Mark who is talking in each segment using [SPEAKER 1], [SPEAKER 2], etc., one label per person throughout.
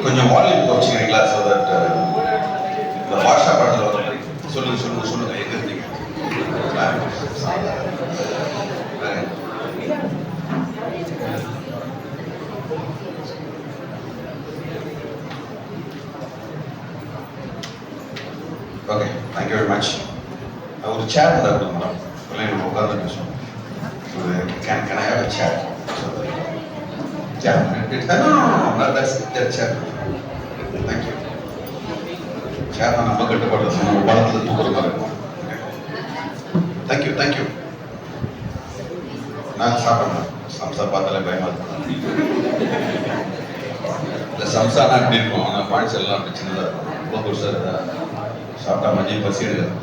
[SPEAKER 1] கொஞ்சம் volume குறைச்சிக்கிறீங்களா? So that இந்த பாஷா பாட்டில் வர மாதிரி சொல்லுங்க எங்க இருந்தீங்க? Okay, thank you very much. ஒரு சேர் இருந்தால் கொடுங்க மேடம், பிள்ளைங்க உட்கார்ந்து பேசுவோம். Can I have a chair? No, that's chair. Thank you. Chair நான் நம்ம கட்டுப்பாடு நம்ம படத்தில் தூக்குற மாதிரி இருக்கும். தேங்க்யூ. நான் சாப்பிட்றேன். சம்சா பார்த்தாலே பயமா இருக்கும். இந்த சம்சானா எப்படி இருக்கும்? ஆனால் பாயிண்ட்ஸ் எல்லாம் அப்படி சின்னதாக இருக்கும். ரொம்ப பெருசாக சாப்பிட்டா மஞ்சள் பசி எடுக்கும்.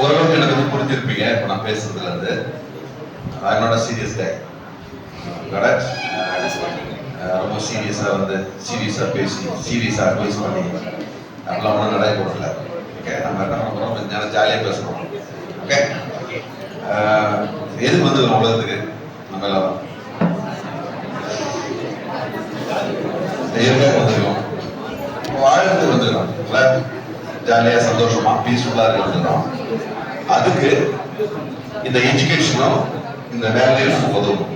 [SPEAKER 1] ஓரளவுக்கு எனக்கு வந்து புரிஞ்சிருப்பீங்க இப்போ நான் பேசுறதுல இருந்து. ஐ நாட் அ சீரியஸ் கை. ரொம்ப சீரியஸாக பேசி சீரியஸாக அட்வைஸ் பண்ணி அப்படிலாம் ஒன்றும் நடக்க போடல. ஓகே, நம்ம என்ன பண்ண போகிறோம்? கொஞ்சம் ஜாலியாக பேசுகிறோம். ஓகே, எதுக்கு வந்து உலகத்துக்கு நம்ம எல்லாரும் இயற்கையாக வந்துருக்கோம், வாழ்றதுக்கு வந்துருக்கோம், ஜாலியாக சந்தோஷமாக பீஸ்ஃபுல்லாக இருக்க வந்துருக்கோம். அதுக்கு இந்த எஜுகேஷனும் இந்த வேலையும் நமக்கு உதவும்.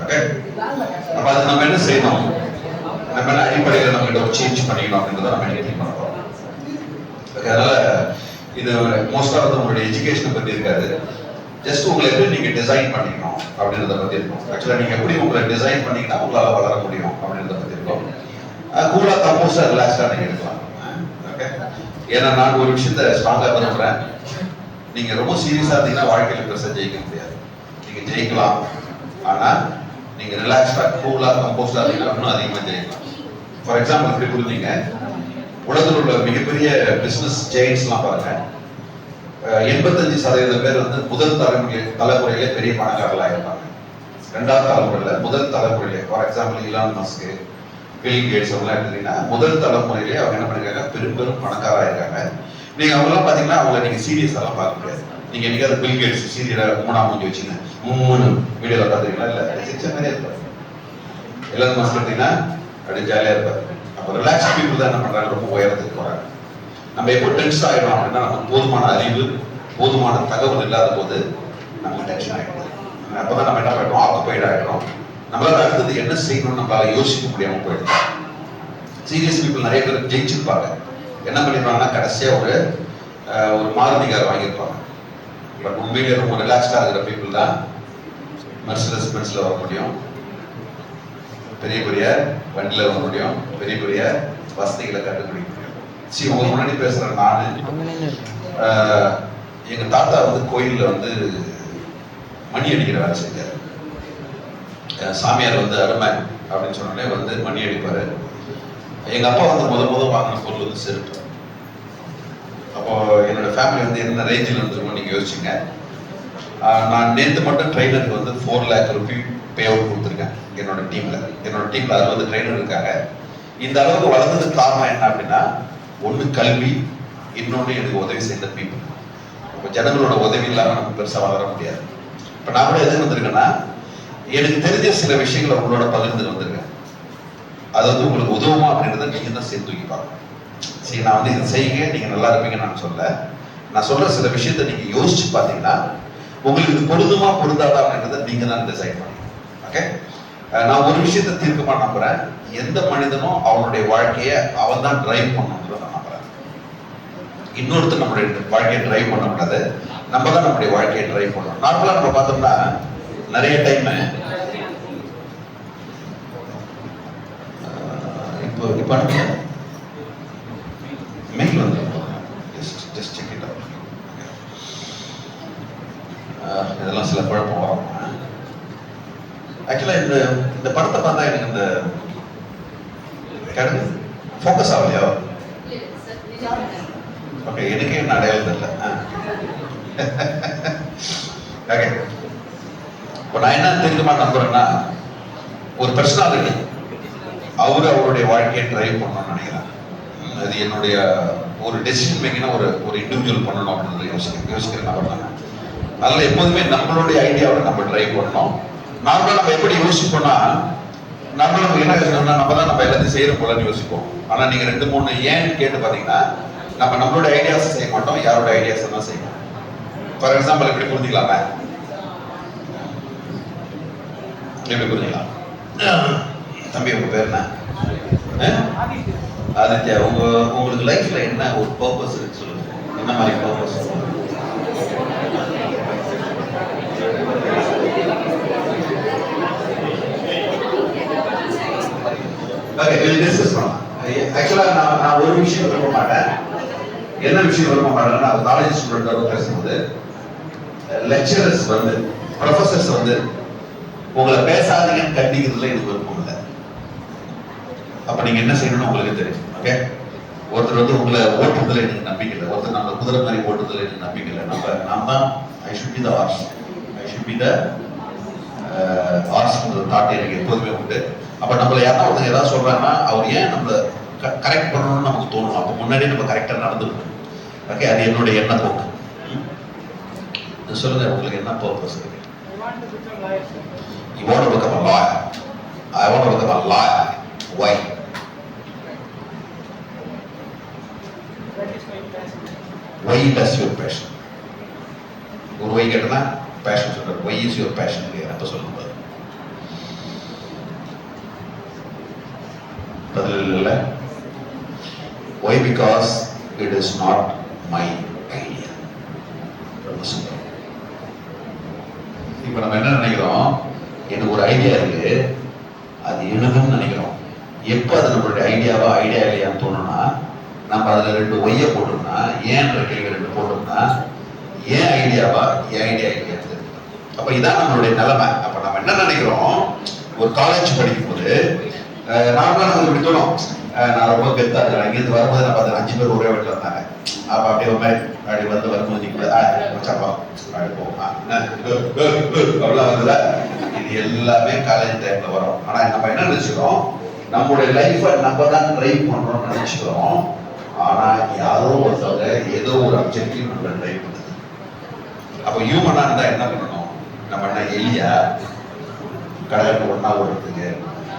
[SPEAKER 1] ஓகே, அப்போ அது நம்ம என்ன செய்யணும்? நம்ம என்ன அடிப்படையில் நம்ம கிட்ட ஒரு சேஞ்ச் பண்ணிக்கணும் அப்படின்றத நம்ம என்ன பண்ணுறோம். ஓகே, அதனால இது மோஸ்டாக வந்து உங்களுடைய எஜுகேஷனை பற்றி இருக்காது. ஜஸ்ட் உங்களை எப்படி நீங்கள் டிசைன் பண்ணிக்கணும் அப்படின்றத பற்றி இருக்கும். ஆக்சுவலாக நீங்கள் எப்படி உங்களை டிசைன் பண்ணிங்கன்னா உங்களால் வளர முடியும் அப்படின்றத பற்றி இருக்கும். கூலாக கம்போஸாக ரிலாக்ஸாக நீங்கள் இருக்கலாம். ஓகே, ஏன்னா நான் ஒரு விஷயத்த ஸ்ட்ராங்காக விரும்புகிறேன். நீங்கள் ரொம்ப சீரியஸாக இருந்தீங்கன்னா வாழ்க்கையில் பெருசாக ஜெயிக்க முடியாது. நீங்கள் ஜெயிக்கலாம், ஆனால் நீங்கள் ரிலாக்ஸ்டாக கூலாக கம்போஸ்டாக இருந்தீங்கன்னா இன்னும் அதிகமாக ஜெயிக்கலாம். ஃபார் எக்ஸாம்பிள் எப்படி புரிஞ்சுங்க, உலகத்தில் உள்ள மிகப்பெரிய பிஸ்னஸ் ஜெயின்ஸ்லாம் பாருங்க, 85% பேர் வந்து முதல் தலைமுறையிலே பெரிய பணக்காரர்களாக இருப்பாங்க. ரெண்டாவது தலைமுறையில் முதல் தலைமுறையிலே, for example Elon Musk, Bill Gates அவங்களாம் எடுத்தீங்கன்னா முதல் தலைமுறையிலே அவங்க என்ன பண்ணிருக்காங்க? பெரும் பணக்காராக இருக்காங்க. நீங்க அவங்களாம் பாத்தீங்கன்னா அவங்க நீங்க சீரியஸாலாம் பார்க்க முடியாது. நீங்க என்னைக்காவது பில் கேட்ஸ் சீரியல 3ஆம் மூஞ்சி வச்சுங்க 3 வீடியோல பாத்தீங்களா? இல்ல சின்ன மாதிரியே இருப்பாரு. எலான் மஸ்க் எடுத்தீங்கன்னா அப்படி ஜாலியா இருப்பாரு. அப்போ ரிலாக்ஸ் பீப்புள் தான் என்ன பண்றாங்க? ரொம்ப உயரத்துக்கு போறாங்க. நம்ம எப்போ டென்ஷன் ஆயிடும் அப்படின்னா நமக்கு போதுமான அறிவு, போதுமான தகவல் இல்லாத போது நமக்கு டென்ஷன் ஆகிடும். அப்பதான் நம்ம என்ன பண்ணுறோம்? ஆக்குபைட் ஆகிடும். நம்மளால அடுத்தது என்ன செய்யணும்னு நம்மளால யோசிக்க முடியாம போயிடும். சீரியஸ் பீப்புள் நிறைய பேர் ஜெயிச்சிருப்பாங்க. என்ன பண்ணிருப்பாங்கன்னா கடைசியா ஒரு மாருதி கார் வாங்கியிருப்பாங்க. பட் உண்மையிலே ரொம்ப ரிலாக்ஸ்டா இருக்கிற பீப்புள் தான் மெர்சிடஸ் பென்ஸ்ல வர முடியும், பெரிய வண்டியில வர முடியும், பெரிய வசதிகளை கண்டுபிடிக்க முடியும். சரி, உங்க முன்னாடி பேசுறேன் நானு. எங்க தாத்தா வந்து கோயில்ல வந்து மணி அடிக்கிற வேலை செஞ்சாரு. சாமியார் வந்து அருமை அப்படின்னு சொன்னோடனே வந்து மணி அடிப்பாரு. எங்க அப்பா வந்து முதல் வாங்கின பொருள் வந்து செருப்பு. அப்போ என்னோட ஃபேமிலி வந்து என்ன ரேஞ்சில் இருந்துருக்கோம் நீங்க யோசிச்சுங்க. நான் நேற்று மட்டும் ட்ரைனருக்கு வந்து 4 lakh ரூபி பே அவுட் கொடுத்துருக்கேன். என்னோட டீம்ல 60 ட்ரைனர் இருக்காங்க. இந்த அளவுக்கு வளர்ந்ததுக்கு காரணம் என்ன அப்படின்னா, ஒன்று கல்வி, இன்னொன்று எனக்கு உதவி செய்த பீப்புள். இப்போ ஜனங்களோட உதவி இல்லாமல் நம்ம பெருசாக வளர முடியாது. இப்போ நான் கூட எதுக்கு வந்திருக்கேன்னா, எனக்கு தெரிஞ்ச சில விஷயங்களை உங்களோட பகிர்ந்து வந்திருக்கேன். அது வந்து உங்களுக்கு உதவுமா அப்படின்றத நீங்க தான் சேர்த்து தூக்கி பார்க்கணும். சரி, நான் வந்து இதை செய்யுங்க நீங்க நல்லா இருப்பீங்கன்னு நான் சொல்ற சில விஷயத்த நீங்க யோசிச்சு பார்த்தீங்கன்னா உங்களுக்கு இது பொருந்துமா பொருந்தாதா அப்படின்றத நீங்க தான் டிசைட் பண்ணணும். ஓகே, நான் ஒரு விஷயத்த தீர்க்கமா நம்புறேன், எந்த மனிதனும் அவனுடைய வாழ்க்கையை அவன் தான் டிரைவ் பண்ணணும்ன்றத நான் நம்புறேன். இன்னொருத்தர் நம்மளுடைய வாழ்க்கையை டிரைவ் பண்ண முடியாது, நம்ம தான் நம்மளுடைய வாழ்க்கையை டிரைவ் பண்ணணும். நார்மலா நம்ம பார்த்தோம்னா நிறைய டைம் இப்போ மெயில் வந்து ஜஸ்ட் செக் இட் அவுட். இதெல்லாம் சில குழப்பம் வரும். ஆக்சுவலா இந்த படத்தை பார்த்தா எனக்கு இந்த ஃபோக்கஸ் ஆகலையா? ஓகே, எனக்கே என்ன அடையாளம் தெரியல. ஓகே, இப்போ நான் என்ன தெரிஞ்சுமா நம்புறேன்னா, ஒரு பர்சனாலிட்டி அவருடைய வாழ்க்கையை டிரைவ் பண்ணணும்னு நினைக்கிறேன். அது என்னுடைய ஒரு டெசிஷன் மேக்கிங்னா ஒரு இண்டிவிஜுவல் பண்ணணும் அப்படின்றத யோசிக்கிற நபர் தான். அதனால எப்போதுமே நம்மளுடைய ஐடியாவை நம்ம ட்ரை பண்ணணும். நார்மலா நம்ம எப்படி யோசிப்போம்னா, நம்ம என்ன யோசிக்கணும்னா நம்ம தான் நம்ம எல்லாத்தையும் செய்யறோம் போலன்னு யோசிப்போம். ஆனா நீங்க 2-3 ஏன்னு கேட்டு பாத்தீங்கன்னா, நம்ம நம்மளோட ஐடியாஸ் செய்ய மாட்டோம், யாரோட ஐடியாஸ் தான் செய்வோம். ஃபார் எக்ஸாம்பிள் எப்படி புரிஞ்சுக்கலாமே, எப்படி புரிஞ்சுக்கலாம்? தம்பி உங்க பேர் என்ன? ஆதித்யா. உங்களுக்கு லைஃப்ல என்ன ஒரு பர்பஸ் இருக்கு சொல்லுங்க. என்ன மாதிரி பர்பஸ்? ஓகே, we'll discuss பண்ணலாம். ஆக்சுவலா நான் ஒரு விஷயம் விரும்ப மாட்டேன். என்ன விஷயம் விரும்ப மாட்டேன்னா, காலேஜ் ஸ்டூடெண்டோட பேசும்போது லெக்சரர்ஸ் வந்து, ப்ரொஃபசர்ஸ் வந்து உங்களை பேசாதீங்கன்னு கண்டிக்கிறதுல எனக்கு விருப்பம் இல்லை. அப்ப நீங்க என்ன செய்யணும்னு உங்களுக்கு தெரியும். ஓகே, ஒருத்தர் வந்து உங்களை ஓட்டுறதுல எனக்கு நம்பிக்கை இல்லை, ஒருத்தர் நம்ம குதிரை மாதிரி ஓட்டுறதுல எனக்கு நம்பிக்கை இல்லை. நான் தான் I should be the horse, I should be the ஹார்ஸ்ன்ற தாட் எனக்கு எப்போதுமே உண்டு. அப்ப நம்மள யாராவது ஒருத்தர் ஏதாவது சொல்றாங்கன்னா அவர் ஏன் நம்மள கரெக்ட் பண்ணணும்னு நமக்கு தோணும். அப்ப முன்னாடியே நம்ம கரெக்டா நடந்துக்கணும். ஓகே, அது என்னோட எண்ண போக்கு. சொல்லுங்க, உங்களுக்கு என்ன பர்பஸ் இருக்கு? You want to become a lawyer. I want to become a lawyer. Why? Why does your passion? ஒரு why கேட்டனா passion சொல்ற. Why is your passion? அப்ப சொல்லுங்க. பதில் இல்ல. Why? Because it is not my idea. இப்ப நம்ம என்ன நினைக்கிறோம், எனக்கு ஒரு ஐடியா இருக்கு, அது எனதுன்னு நினைக்கிறோம். எப்ப அது நம்மளுடைய ஐடியாவா ஐடியா இல்லையான்னு தோணும்னா, நம்ம அதுல 2 ஒய்ய போட்டோம்னா, ஏன்ற கேள்வி 2 போட்டோம்னா, ஏன் ஐடியாவா ஏன் ஐடியா இல்லையான்னு. அப்ப இதான் நம்மளுடைய நிலைமை. அப்ப நம்ம என்ன நினைக்கிறோம், ஒரு காலேஜ் படிக்கும் போது நார்மலா நமக்கு இப்படி தோணும், நான் ரொம்ப கெத்தா இருக்கேன், இங்கிருந்து வரும்போது நான் பார்த்து 5 பேர் ஒரே வீட்டில் வந்தாங்க. அப்ப அப்படியே ஒரு மாதிரி அப்படி வந்து வரும்போது நீங்க வச்சாப்பா அப்படி போவோம் அப்படிலாம் வருதுல. இது எல்லாமே காலேஜ் டைம்ல வரும். ஆனா நம்ம என்ன நினைச்சுக்கிறோம், நம்மளுடைய லைஃபை நம்ம தான் ட்ரைவ் பண்றோம்னு நினைச்சுக்கிறோம். ஆனா யாரோ ஒருத்தவங்க ஏதோ ஒரு அப்ஜெக்டிவ் நம்ம ட்ரைவ் பண்ணுது. அப்போ ஹியூமனா இருந்தா என்ன பண்ணணும், நம்ம என்ன எலியா கடலுக்கு ஒன்னா ஓடுறதுக்கு,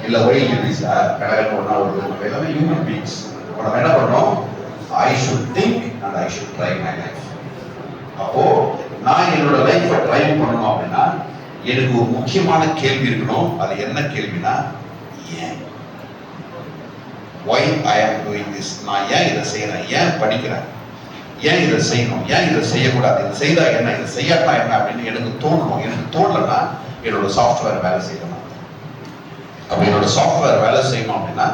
[SPEAKER 1] இல்ல ஒயில் லிவிஸா கடலுக்கு ஒன்னா ஓடுறது, நம்ம எல்லாமே ஹியூமன் பீயிங்ஸ். நம்ம என்ன பண்ணோம், I should think and I should try my life. அப்போ நான் என்னோட லைஃபை ட்ரைவ் பண்ணணும் அப்படின்னா எனக்கு ஒரு முக்கியமான கேள்வி இருக்கணும். அது என்ன கேள்வினா, ஏன்? Why I am doing this? நான் ஏன் இதை செய்யறேன், ஏன் படிக்கிறேன், ஏன் இதை செய்யணும், ஏன் இதை செய்யக்கூடாது, இதை செய்தா என்ன, இதை செய்யாட்டா என்ன அப்படின்னு எனக்கு தோணணும். எனக்கு தோணலன்னா என்னோட சாஃப்ட்வேர் வேலை செய்யணும். அப்ப என்னோட சாஃப்ட்வேர் வேலை செய்யணும் அப்படின்னா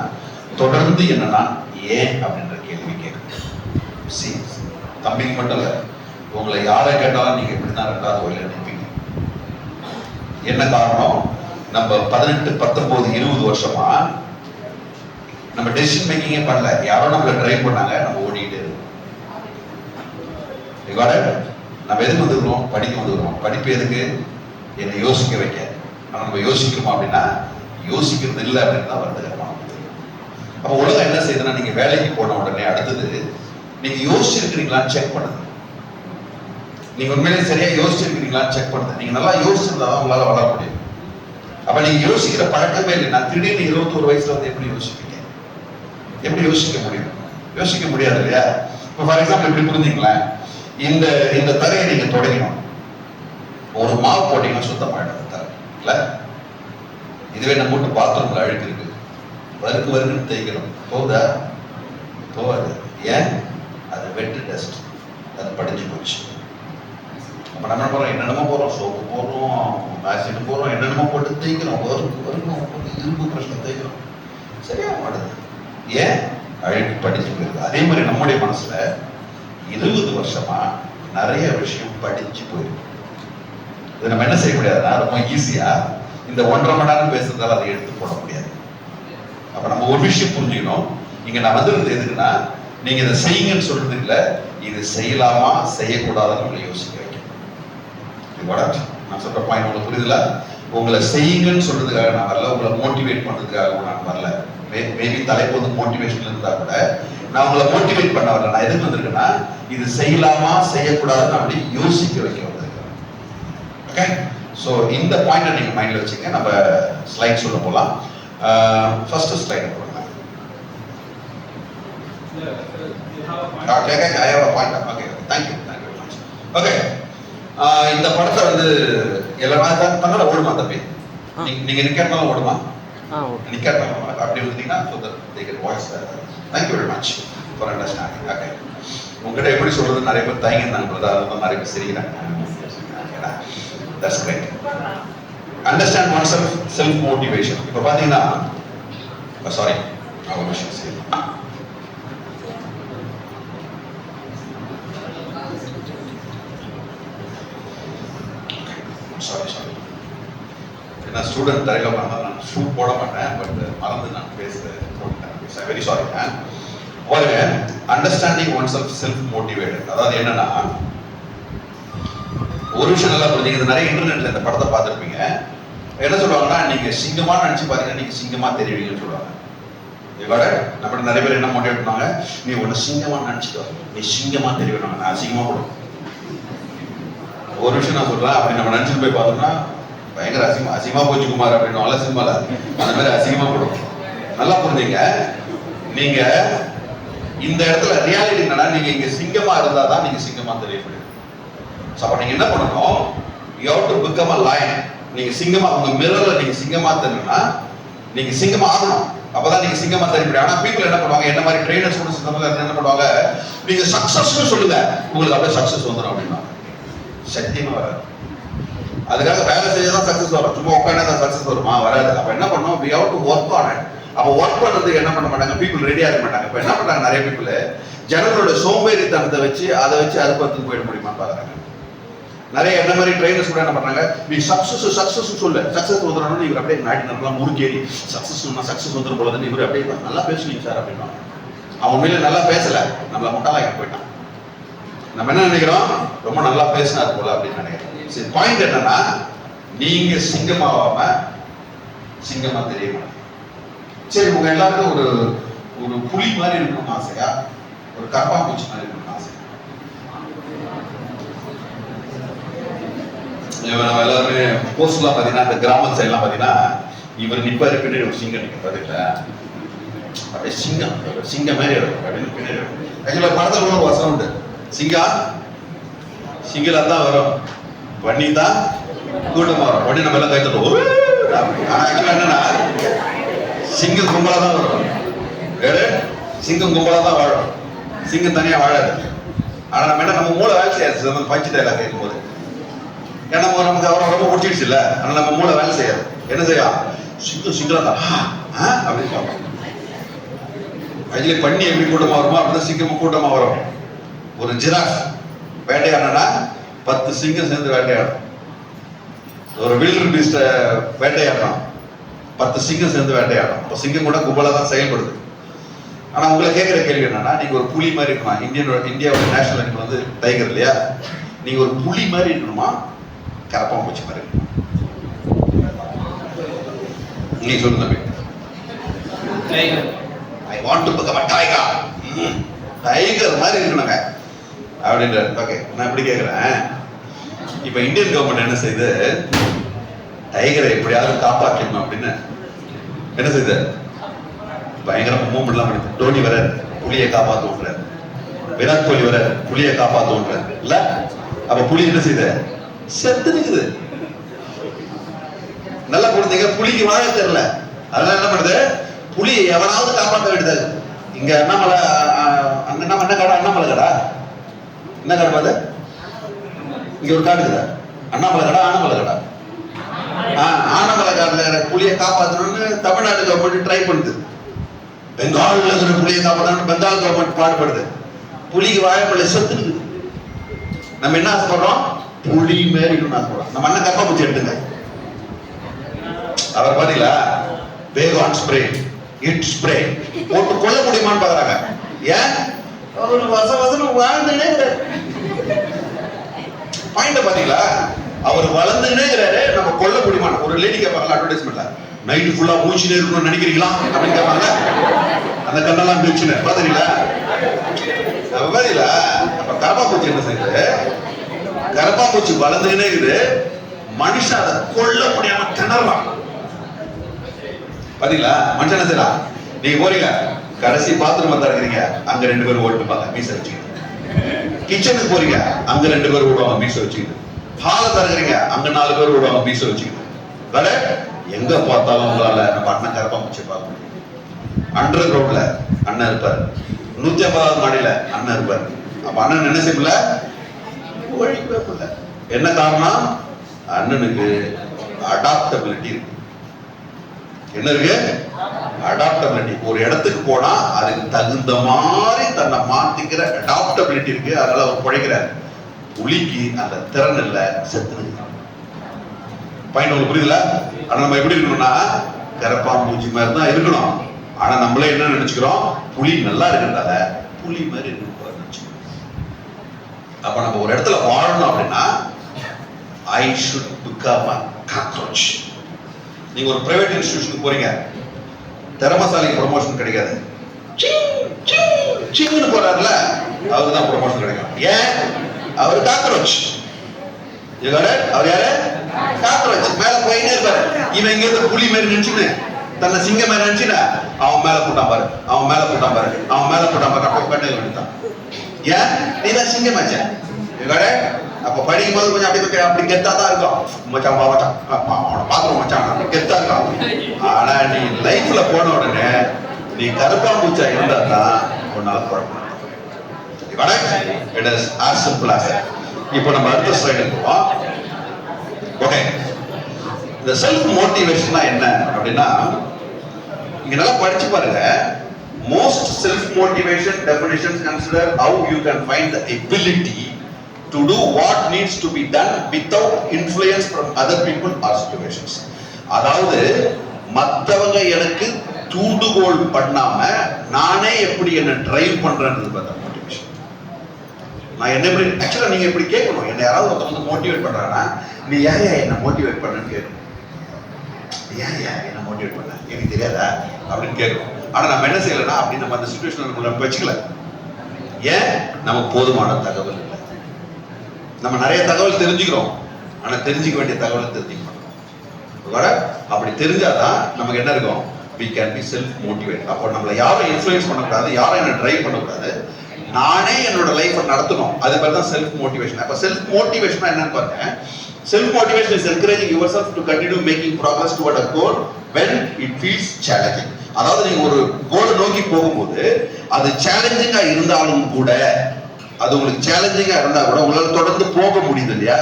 [SPEAKER 1] தொடர்ந்து என்னன்னா ஏன் அப்படின்ற கேள்வி கேட்கணும். தம்பிக்கு மட்டும் இல்ல, உங்களை யாரை கேட்டாலும் நீங்க இப்படிதான் 2வது வழியில நிற்பீங்க. என்ன காரணம், நம்ம 18, 19, 20 வருஷமா நம்ம டெசிஷன் மேக்கிங்கே பண்ணல. யாரோ நம்மள டிரைவ் பண்ணாங்க, நம்ம ஓடிட்டு இருக்கோம். நம்ம எதுக்கு வந்துக்கிறோம், படிக்க வந்துக்கிறோம். படிப்பு எதுக்கு, என்னை யோசிக்க வைக்க. ஆனா நம்ம யோசிக்கிறோமா அப்படின்னா யோசிக்கிறது இல்லை அப்படின்னு தான் வருது. அப்ப உலகம் என்ன செய்யுதுன்னா, நீங்க வேலைக்கு போன உடனே அடுத்தது நீங்க யோசிச்சிருக்கிறீங்களான்னு செக் பண்ணுது. நீங்க உண்மையிலேயே சரியா யோசிச்சிருக்கிறீங்களான்னு செக் பண்ணுது. நீங்க நல்லா யோசிச்சிருந்தாதான் உங்களால வளர முடியும். அப்ப நீங்க யோசிக்கிற பழக்கமே இல்லை. நான் திடீர்னு 21 வயசுல வந்து எப்படி யோசிப்பீங்க, எப்படி யோசிக்க முடியும்? யோசிக்க முடியாது இல்லையா? இப்போ ஃபார் எக்ஸாம்பிள் இப்படி புரிஞ்சுங்களேன், இந்த தரையை நீங்க தொடங்கணும், ஒரு மாவு போட்டீங்கன்னா சுத்தமாயிடும் தரை இல்ல. இதுவே நம்ம வீட்டு பாத்ரூம்ல அழுக்கு இருக்கு, வறுக்குன்னு தேய்க்கணும், போதா? போகாது. ஏன்? அது வெட்டு டஸ்ட், அது படிஞ்சு போச்சு. அப்ப நம்ம போறோம், என்னென்னமோ போறோம், சோப்பு போடுறோம், ஆசிட் போடுறோம், என்னென்னமோ போட்டு தேய்க்கிறோம், இரும்பு பிரச்சனை தேய்க்கிறோம், சரியா மாடுது. ஏன்? அழுக்கு படிச்சு போயிருக்கு. அதே மாதிரி நம்முடைய மனசுல 20 வருஷமா நிறைய விஷயம் படிச்சு போயிருக்கு. இது நம்ம என்ன செய்ய முடியாதுன்னா, ரொம்ப ஈஸியா இந்த 1.5 மணி நேரம் பேசுறதால அதை எடுத்து போட முடியாது. அப்ப நம்ம ஒரு விஷயம் புரிஞ்சுக்கணும், இங்க நான் வந்திருந்தது எதுக்குன்னா, நீங்க இதை செய்யுங்கன்னு சொல்றது இல்ல, இது செய்யலாமா செய்யக்கூடாதுன்னு உங்களை யோசிக்க வைக்கணும். நான் சொல்ற பாயிண்ட் உங்களுக்கு புரியுதுல? உங்களை செய்யுங்கன்னு சொல்றதுக்காக நான் வரல, உங்களை மோட்டிவேட் பண்றதுக்காக நான் வரல. மேபி தலைப்பு வந்து மோட்டிவேஷன் இருந்தா கூட நான் உங்களை மோட்டிவேட் பண்ண வரல. நான் எதுக்கு வந்திருக்கேன்னா, இது செய்யலாமா செய்யக்கூடாதுன்னு அப்படி யோசிக்க வைக்க வந்திருக்கேன். ஓகே, ஸோ இந்த பாயிண்டை நீங்கள் மைண்டில் வச்சுங்க. நம்ம ஸ்லைட் சொல்ல போகலாம். ஃபர்ஸ்ட் ஸ்லைட் போடுங்க. Okay, I have a point. Okay, thank you very much. Okay, இந்த படத்தை வந்து எல்லாமே தன்னால ஓடுமா தம்பி? நீங்க நிக்கறனால ஓடுமா? நிக்கறனால அப்படி வந்தீங்கன்னா so that they can voice that. Thank you very much for understanding. Okay, உங்ககிட்ட எப்படி சொல்றது நிறைய பேர் தயங்கினாங்க பிரதர், அதனால நிறைய பேர் சிரிக்கிறாங்க. That's great. Understand oneself, self motivation. இப்போ பாத்தீங்கன்னா sorry I want to say sorry நான் ஸ்டூடெண்ட் தரையில பண்ணால் நான் ஷூ போட மாட்டேன், பட் மறந்து நான் போட்டேன். Very sorry. பாருங்க, அண்டர்ஸ்டாண்டிங் ஒன் செல்ஃப் மோட்டிவேட்டட், அதாவது என்னன்னா ஒரு விஷயம் நல்லா புரிஞ்சுங்க. இது நிறைய இன்டர்நெட்ல இந்த படத்தை பார்த்துருப்பீங்க. என்ன சொல்லுவாங்கன்னா, நீங்க சிங்கமா நினைச்சு பாத்தீங்கன்னா நீங்க சிங்கமா தெரிவிங்கன்னு சொல்லுவாங்க. இதோட நம்ம நிறைய பேர் என்ன மோட்டிவேட் பண்ணுவாங்க, நீ ஒன்னு சிங்கமா நினைச்சுக்கோ, நீ சிங்கமா தெரிவிக்கணும். நான் சிங்கமா போடுவேன். ஒரு விஷயம் நான் சொல்றேன், அப்படி நம்ம நினைச்சுட்டு போய் பார்த்தோம்னா பயங்கர அசிங்கமா போச்சு குமார் அப்படின்னு சினிமால அந்த மாதிரி அசிங்கமா போடும். நல்லா புரிஞ்சுங்க, நீங்க இந்த இடத்துல ரியாலிட்டி என்னன்னா, நீங்க இங்க சிங்கமா இருந்தா தான் நீங்க சிங்கமா தெரியப்படுது. அப்ப நீங்க என்ன பண்ணணும், you have to become a lion. நீங்க சிங்கமா உங்க மிரர்ல நீங்க சிங்கமா தெரியணும்னா நீங்க சிங்கமா ஆகணும். அப்பதான் நீங்க சிங்கமா தெரியப்படும். ஆனா பீப்புள் என்ன பண்ணுவாங்க, என்ன மாதிரி ட்ரெயினர்ஸ் கூட என்ன பண்ணுவாங்க, நீங்க சக்சஸ்னு சொல்லுங்க, உங்களுக்கு அப்படியே சக்சஸ் வந்துடும் அப்படின்னா சத்தியமா வராது. அதுக்காக வேலை செய்யதான் சக்சஸ் வரும், சும்மா உட்காந்து சக்சஸ் வருமா? வராது. அப்ப என்ன பண்ணணும், we have to work on it. அப்ப ஒர்க் பண்றதுக்கு என்ன பண்ண மாட்டாங்க, பீப்புள் ரெடியா இருக்க மாட்டாங்க. இப்ப என்ன பண்றாங்க, நிறைய பீப்புள் ஜனங்களோட சோம்பேறித்தனத்தை வச்சு அதை வச்சு அறுப்பத்துக்கு போயிட முடியுமா பாக்குறாங்க. நிறைய என்ன மாதிரி ட்ரெயினர்ஸ் கூட என்ன பண்றாங்க, நீ சக்சஸ் சொல்லு, சக்சஸ் வந்துடணும்னு இவர் அப்படியே நாட்டி நல்லா முறுக்கேறி சக்சஸ் வந்துடும் போலதுன்னு இவர் அப்படியே நல்லா பேசுனீங்க சார் அப்படின்னா அவன் உண்மையில நல்லா பேசல, நம்மள முட்டாளாக்கி போயிட்டான். நம்ம என்ன நினைக்கிறோம், ரொம்ப நல்லா பேசினாரு போல அப்படின்னு நினைக்கிறோம். சரி, பாயிண்ட் என்னன்னா, நீங்க சிங்கமாவாம சிங்கமா தெரியுமா? சரி, உங்க எல்லாருக்கும் ஒரு புலி மாதிரி இருக்கணும்னு ஆசையா, ஒரு கரப்பாம்பூச்சி மாதிரி இருக்கணும்னு ஆசையா? நம்ம எல்லாருமே போஸ்ட்லாம் பாத்தீங்கன்னா, இந்த கிராம சைட்லாம் பாத்தீங்கன்னா, இவர் நிப்பாரு பின்னாடி ஒரு சிங்கம் நிற்க பாத்துக்கிட்ட அப்படியே சிங்கம் மாதிரி இருக்கும் அப்படின்னு பின்னாடி இருக்கும். ஆக்சுவலா படத்துல ஒரு வசனம் உண்டு, சிங்கிலா தான் வரும், பண்ணி தான் கூட்டமா வரும். பண்ணி நம்ம எல்லாம் கைத்தோம். ஆனா ஆக்சுவலா என்னன்னா, சிங்கம் கும்பலா தான் வரும். வேறு சிங்கம் கும்பலா தான் வாழும், சிங்கம் தனியா வாழாது. ஆனா நம்ம என்ன, நம்ம மூளை வேலை செய்யாது. நம்ம பஞ்சு டைலாக் கேட்கும் போது ஏன்னா நமக்கு அவரை ரொம்ப பிடிச்சிடுச்சு இல்ல, ஆனா நம்ம மூளை வேலை செய்யாது. என்ன செய்யா, சிங்கம் தான் அப்படின்னு பார்ப்போம். அதுல பண்ணி எப்படி கூட்டமா வருமோ அப்படிதான் சிங்கமும் கூட்டமா வரும். ஒரு ஜிராஃப் வேட்டையாடனா 10 சிங்கம் சேர்ந்து வேட்டையாடும். ஒரு வில்டர் பீஸ்ட வேட்டையாடணும், 10 சிங்கம் சேர்ந்து வேட்டையாடும். அப்ப சிங்கம் கூட கும்பலா தான் செயல்படுது. ஆனா உங்களை கேட்கிற கேள்வி என்னன்னா, நீங்க ஒரு புலி மாதிரி இருக்கணும். இந்தியாவோட நேஷனல் அனிமல் வந்து டைகர் இல்லையா? நீங்க ஒரு புலி மாதிரி இருக்கணுமா, கரப்பாம்பூச்சி மாதிரி இருக்கணுமா? நீங்க சொல்லுங்க தம்பி. I want to become a tiger. Tiger மாதிரி இருக்கணுங்க அப்படின்ற. ஓகே, நான் இப்படி கேட்கிறேன், இப்ப இந்தியன் கவர்மெண்ட் என்ன செய்யுது, டைகரை எப்படியாவது காப்பாற்றணும் அப்படின்னு என்ன செய்யுது, பயங்கர மூவ்மெண்ட்லாம் பண்ணுது. டோனி வர புலியை காப்பாற்றுவோன்றார், விராட் கோலி வர புலியை காப்பாற்றுவோன்றார் இல்ல. அப்ப புலி என்ன செய்யுது, செத்து நிக்குது. நல்லா கொடுத்தீங்க, புலிக்கு வாழ தெரியல, அதெல்லாம் என்ன பண்ணுது, புலியை எவனாவது காப்பாற்ற வேண்டியது. இங்க அண்ணாமலை, அங்க நம்ம என்ன கடை, அண்ணாமலை கடை என்ன கடை பாது, இங்க ஒரு காடு இருக்குதா, அண்ணாமலை கடை ஆனமலை கடை. ஆனமலை காடுல புலியை காப்பாற்றணும்னு தமிழ்நாடு கவர்மெண்ட் ட்ரை பண்ணுது. பெங்கால்ல இருக்கிற புலியை காப்பாற்றணும்னு பெங்கால் கவர்மெண்ட் பாடுபடுது. புலிக்கு வாழைப்பள்ளி செத்து இருக்குது. நம்ம என்ன ஆசைப்படுறோம், புலி மாரி ஆசைப்படுறோம். நம்ம அண்ணன் கரப்பாம்பூச்சி எடுத்துங்க, அவர் பாத்தீங்களா, வேகான் ஸ்ப்ரே, இட் ஸ்ப்ரே போட்டு கொல்ல முடியுமான்னு பாக்குறாங்க. ஏன், ஒரு வசனம் வாழ்ந்துனே பாயிண்ட பாத்தீங்களா, அவர் வளர்ந்துனே இருக்கிறாரு, நம்ம கொல்ல முடியுமா? ஒரு லேடி கேட்பாங்க அட்வர்டைஸ்மெண்ட்ல, நைட்டு ஃபுல்லா மூச்சுனே இருக்கணும்னு நினைக்கிறீங்களா அப்படின்னு கேட்பாங்க. அந்த கண்ணெல்லாம் பிரிச்சுன்னு பாத்தீங்களா, பாத்தீங்களா. அப்ப கரப்பாம்பூச்சி என்ன செய்யுது, கரப்பாம்பூச்சி வளர்ந்துனே இருக்குது, மனுஷன் அதை கொல்ல முடியாம திணறான். பாத்தீங்களா? மனுஷன் என்ன செய்யலாம்? நீங்க போறீங்க, கடைசி பாத்ரூம் தான் இருக்கிறீங்க, அங்க 2 பேரும் ஓட்டுப்பாங்க மீச வச்சுக்கிட்டு. கிச்சனுக்கு போறீங்க, அங்க 2 பேர் ஓடுவாங்க மீச வச்சுக்கிட்டு. ஹால தருகிறீங்க, அங்க 4 பேர் ஓடுவாங்க மீச வச்சுக்கிட்டு. எங்க பார்த்தாலும் உங்களால நம்ம அண்ணன் கரப்பாம்பூச்சி பார்க்க முடியும். அண்டர் கிரவுண்ட்ல அண்ணன் இருப்பார், 150வது மாடியில அண்ணன் இருப்பார். அப்ப அண்ணன் என்ன செய்யல? ஒழிக்கல. என்ன காரணம்? அண்ணனுக்கு அடாப்டபிலிட்டி இருக்கு. என்ன இருக்கு? அடாப்டபிலிட்டி. ஒரு இடத்துக்கு போனா அதுக்கு தகுந்த மாதிரி தன்னை மாத்திக்கிற அடாப்டபிலிட்டி இருக்கு. அதனால அவர் பிழைக்கிறார். புலிக்கு அந்த திறன் இல்ல, செத்து. பாயிண்ட் உங்களுக்கு புரியுதுல? ஆனா நம்ம எப்படி இருக்கணும்னா கரப்பாம்பூச்சி மாதிரி தான் இருக்கணும். ஆனா நம்மளே என்ன நினைச்சுக்கிறோம்? புலி நல்லா இருக்கிறதால புலி மாதிரி இருக்கணும். அப்ப நம்ம ஒரு இடத்துல வாழணும் அப்படின்னா I should become a cockroach. நீங்க ஒரு பிரைவேட் இன்ஸ்டிடியூஷனுக்கு போறீங்க, திறமசாலிக்கு ப்ரொமோஷன் கிடைக்காது. சிங்குன்னு போறாருல, அவருக்கு தான் ப்ரொமோஷன் கிடைக்கும். ஏன்? அவர் காக்ரோச். அவர் யாரு? காக்ரோச். மேல போயினே இருப்பாரு. இவன் இங்க இருந்து புலி மாதிரி நினைச்சுன்னு தன்னை சிங்கம் மாதிரி நினைச்சுனா அவன் மேல போட்டான் பாரு, அவன் மேல போட்டான் பாரு, அவன் மேல போட்டான் பாரு. அப்ப கண்ணு விழுத்தான். ஏன்? நீதான் சிங்கம் ஆச்ச. அப்ப படிக்கும் போது கொஞ்சம் அப்படி கெத்தா தான் இருக்கும். மச்சான் மச்சான் அவனை பாக்குறோம் மச்சான், அப்படி கெத்தா இருக்கும். ஆனா நீ லைஃப்ல போன உடனே நீ கருப்பாம்பூச்சா இருந்தா தான் உன்னால குழப்பம். It is as simple as that. இப்போ நம்ம அடுத்த ஸ்லைடுக்கு போவோம். ஓகே, இந்த செல்ஃப் மோட்டிவேஷனா என்ன அப்படின்னா, இங்க நல்லா படிச்சு பாருங்க. Most self motivation definitions consider how you can find the ability to do what needs to be done without influence from other people or situations. அதாவது மத்தவங்க எனக்கு தூண்டுகோல் பண்ணாம நானே எப்படி என்ன டிரைவ் பண்றேன்றது பார்த்தா மோட்டிவேஷன். நான் என்ன எப்படி ஆக்சுவலா நீங்க எப்படி கேட்கணும், என்ன யாராவது ஒருத்தவங்க மோட்டிவேட் பண்றாங்கன்னா நீ ஏன் என்ன மோட்டிவேட் பண்ணன்னு கேட்கணும். ஏன் என்ன மோட்டிவேட் பண்ண எனக்கு தெரியாதா அப்படின்னு கேட்கணும். ஆனா நம்ம என்ன செய்யலன்னா அப்படி நம்ம அந்த சிச்சுவேஷன் வச்சுக்கல. ஏன்? நமக்கு போதுமான தகவல் இல்லை. நம்ம நிறைய தகவல் தெரிஞ்சுக்கிறோம், ஆனா தெரிஞ்சுக்க வேண்டிய தகவல் தெரிஞ்சுக்க மாட்டோம். அப்படி தெரிஞ்சாதான் நமக்கு என்ன இருக்கும்? we can be self motivated. அப்போ நம்மளை யாரும் இன்ஃப்ளூயன்ஸ் பண்ணக்கூடாது, யாரும் என்ன டிரைவ் பண்ணக்கூடாது, நானே என்னோட லைஃபை நடத்தணும். அது பேர் தான் செல்ஃப் மோட்டிவேஷன். அப்ப செல்ஃப் மோட்டிவேஷன் என்னன்னு பாருங்க. Self motivation is encouraging yourself to continue making progress toward a goal when it feels challenging. அதாவது நீங்க ஒரு கோலை நோக்கி போகும்போது அது சேலஞ்சிங்கா இருந்தாலும் கூட, அது உங்களுக்கு சேலஞ்சிங்கா இருந்தா கூட உங்களால தொடர்ந்து போக முடியுது இல்லையா?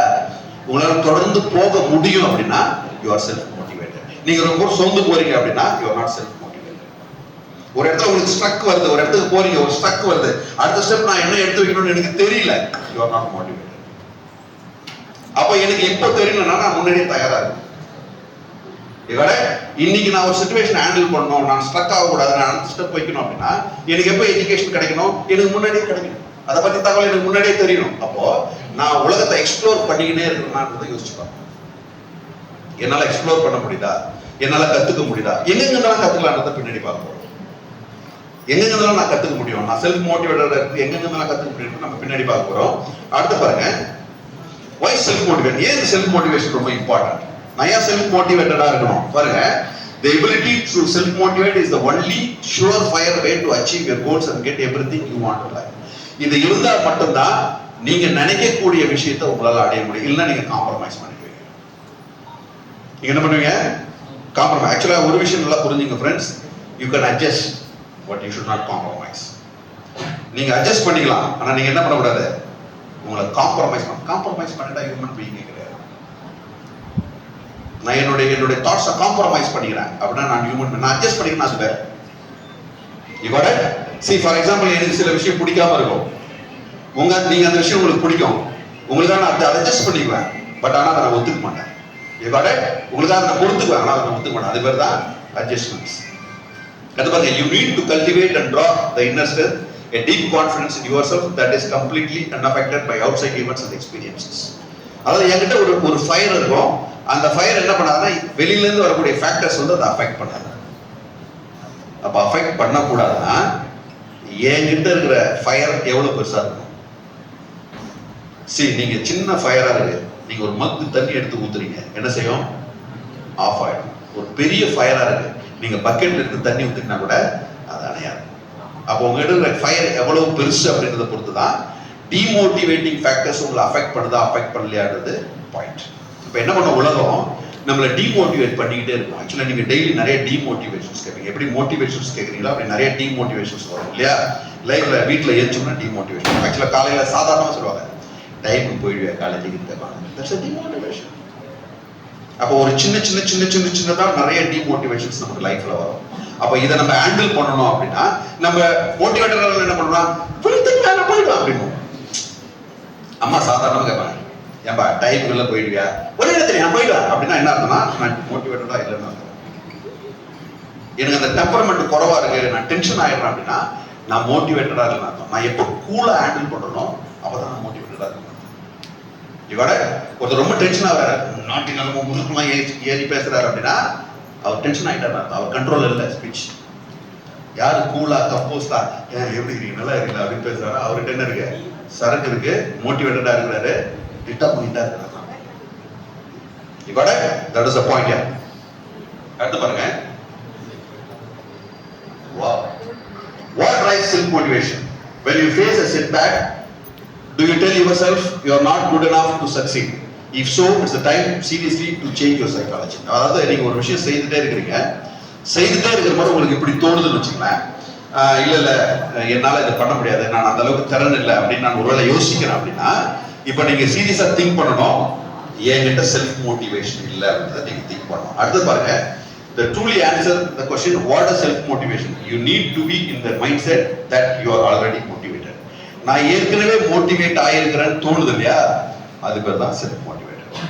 [SPEAKER 1] உங்களால தொடர்ந்து போக முடியும் அப்படின்னா you are self motivated. நீங்க ரொம்ப சோர்ந்து போறீங்க அப்படின்னா you are not self motivated. ஒரு இடத்துல உங்களுக்கு ஸ்ட்ரக் வருது, ஒரு இடத்துக்கு போறீங்க, ஒரு ஸ்ட்ரக் வருது, அடுத்த ஸ்டெப் நான் என்ன எடுத்து வைக்கணும்னு எனக்கு தெரியல, you are not motivated. அப்ப எனக்கு எப்போ தெரியணும்னா நான் முன்னாடியே தயாரா இருக்கேன். இன்னைக்கு நான் ஒரு சிச்சுவேஷன் ஹேண்டில் பண்ணணும், நான் ஸ்ட்ரக் ஆகக்கூடாது, நான் அடுத்த ஸ்டெப் வைக்கணும் அப்படின்னா எனக்கு எப்போ எஜுகேஷன் கிடைக்கணும்? எனக்கு முன்னாடியே கிடைக்கணும். அதை பத்தி தகவல் எனக்கு முன்னாடியே தெரியணும். அப்போ நான் உலகத்தை எக்ஸ்ப்ளோர் பண்ணிக்கிட்டே இருக்கணும்ன்றதை யோசிச்சுப்பாங்க. என்னால எக்ஸ்ப்ளோர் பண்ண முடியுதா? என்னால கத்துக்க முடியுதா? எங்கெங்கெல்லாம் கத்துக்கலான்றதை பின்னாடி பார்க்க போறோம். எங்கெங்கெல்லாம் நான் கத்துக்க முடியும், நான் செல்ஃப் மோட்டிவேட்டடா இருக்கு, எங்கெங்கெல்லாம் கத்துக்க முடியும் நம்ம பின்னாடி பார்க்க போறோம். அடுத்து பாருங்க, why self motivation? ஏன் செல்ஃப் மோட்டிவேஷன் ரொம்ப இம்பார்ட்டன்ட்? நான் ஏன் செல்ஃப் மோட்டிவேட்டடா இருக்கணும்? பாருங்க, the ability to self motivate is the only surefire way to achieve your goals and get everything you want in life. இது இருந்தா மட்டும்தான் நீங்க நினைக்கக்கூடிய விஷயத்தை உங்களால அடைய முடியும். இல்லைன்னா நீங்க காம்ப்ரமைஸ் பண்ணிடுவீங்க. நீங்க என்ன பண்ணுவீங்க? காம்ப்ரமைஸ். ஆக்சுவலா ஒரு விஷயம் நல்லா புரிஞ்சுங்க friends, you can adjust but you should not compromise. நீங்க அட்ஜஸ்ட் பண்ணிக்கலாம், ஆனா நீங்க என்ன பண்ணக்கூடாது? உங்களை காம்ப்ரமைஸ் பண்ணிட்டா ஹியூமன் பீயிங் கிடையாது. நான் என்னுடைய தாட்ஸை காம்ப்ரமைஸ் பண்ணிக்கிறேன் அப்படின்னா நான் ஹியூமன், நான் அட்ஜஸ்ட் பண்ணிக்கிறேன். அது வேற. You got it? See, for example, எனக்கு சில விஷயம் பிடிக்காம இருக்கும், நீங்க அந்த விஷயம் உங்களுக்கு பிடிக்கும், உங்களுக்காக நான் அதை அட்ஜஸ்ட் பண்ணிக்குவேன், பட் ஆனால் அதை நான் ஒத்துக்க மாட்டேன். You got it? உங்களுக்காக நான் பொறுத்துக்குவேன், ஆனால் அதை நான் ஒத்துக்க மாட்டேன். அது பேர் தான் அட்ஜஸ்ட்மெண்ட்ஸ். அது பாருங்க, you need to cultivate and draw the inner strength, a deep confidence in yourself that is completely unaffected by outside events and experiences. அதாவது என்கிட்ட ஒரு ஃபயர் இருக்கும், அந்த ஃபயர் என்ன பண்ணாதுன்னா வெளியில இருந்து வரக்கூடிய ஃபேக்டர்ஸ் வந்து அதை அஃபெக்ட் பண்ணாது. அப்ப அஃபெக்ட் பண்ணக்கூடாதுன்னா என்கிட்ட இருக்கிற ஃபயர் எவ்வளவு பெருசா இருக்கும்? சரி, நீங்க சின்ன ஃபயரா இருக்கு, நீங்க ஒரு மக்கு தண்ணி எடுத்து ஊத்துறீங்க, என்ன செய்யும்? ஆஃப் ஆயிடும். ஒரு பெரிய ஃபயரா இருக்கு, நீங்க பக்கெட்ல இருந்து தண்ணி ஊத்தினா கூட அது அணையாது. அப்போ உங்ககிட்ட இருக்கிற ஃபயர் எவ்வளவு பெருசு அப்படின்றத பொறுத்து தான் டிமோட்டிவேட்டிங் ஃபேக்டர்ஸ் உங்களை அஃபெக்ட் பண்ணுதா அஃபெக்ட் பண்ணலையான்றது பாயிண்ட். இப்போ என்ன பண்ண உலகம் நம்மளை டிமோட்டிவேட் பண்ணிக்கிட்டே இருக்கும். ஆக்சுவலாக நீங்கள் டெய்லி நிறைய டிமோட்டிவேஷன்ஸ் கேட்பீங்க. எப்படி மோட்டிவேஷன்ஸ் கேட்குறீங்களோ அப்படி நிறைய டிமோட்டிவேஷன்ஸ் வரும் இல்லையா? லைஃப்ல வீட்டில் ஏற்றோம்னா டிமோட்டிவேஷன். ஆக்சுவலாக காலையில் சாதாரணமாக சொல்லுவாங்க, டைமுக்கு போயிடுவேன் காலேஜுக்கு டிமோட்டிவேஷன். அப்போ ஒரு சின்னதான் நிறைய டிமோட்டிவேஷன்ஸ் நமக்கு லைஃப்ல வரும். அப்போ இதை நம்ம ஹேண்டில் பண்ணணும் அப்படின்னா நம்ம மோட்டிவேட்டர் என்ன பண்ணுறோம், போயிடுவோம் அப்படின்னு. அம்மா சாதாரணமாக கேட்பாங்க, ஏன்பா டைமுக்கு இல்லை போயிடுவியா? ஒரே இடத்துல நான் போயிடுவேன் அப்படின்னா என்ன அர்த்தம்னா நான் மோட்டிவேட்டடா இல்லைன்னு அர்த்தம். எனக்கு அந்த டெம்பரமெண்ட் குறவா இருக்கு, நான் டென்ஷன் ஆயிடுறேன் அப்படின்னா நான் மோட்டிவேட்டடா இல்லைன்னு அர்த்தம். நான் எப்போ கூலா ஹேண்டில் பண்ணணும் அப்பதான் நான் மோட்டிவேட்டடா இருக்கணும். இவட ஒருத்தர் ரொம்ப டென்ஷன் ஆகிறாரு, நாட்டின் நிலமும் முதுகெல்லாம் ஏறி பேசுறாரு அப்படின்னா அவர் டென்ஷன் ஆகிட்டார், அவர் கண்ட்ரோல் இல்லை ஸ்பீச். யாரு கூலா கம்போஸ்டா எப்படி இருக்கீங்க நல்லா இருக்கீங்களா அப்படின்னு பேசுறாரு, அவர்கிட்ட என்ன இருக்கு? சரக்கு இருக்கு, மோட்டிவேட்டடா இருக்கிறாரு, டிட்டா பண்ணிட்டா இருக்கிறாரு. இவட தட் இஸ் a point. அடுத்து பாருங்க, what drives self motivation? When you face a setback, do you tell yourself you are not good enough to succeed? If so, it's the time seriously to change your psychology. அதாவது நீங்க ஒரு விஷயம் செய்துட்டே இருக்கிறீங்க, செய்துட்டே இருக்கிற மாதிரி உங்களுக்கு இப்படி தோணுதுன்னு வச்சுங்களேன், இல்ல என்னால இதை பண்ண முடியாது, நான் அந்த அளவுக்கு திறன் இல்லை அப்படின்னு நான் ஒருவேளை யோசிக்கிறேன் அப்படின்னா இப்போ நீங்க சீரியஸா திங்க் பண்ணணும், என்கிட்ட செல்ஃப் மோட்டிவேஷன் இல்லை அப்படின்றத நீங்க திங்க் பண்ணணும். அடுத்து பாருங்க, the truly answer the question what is self motivation, you need to be in the mindset that you are already motivated. நான் ஏற்கனவே மோட்டிவேட் ஆயிருக்கிறேன்னு தோணுது இல்லையா, அது பேர் தான் செல்ஃப் மோட்டிவேட்டட்.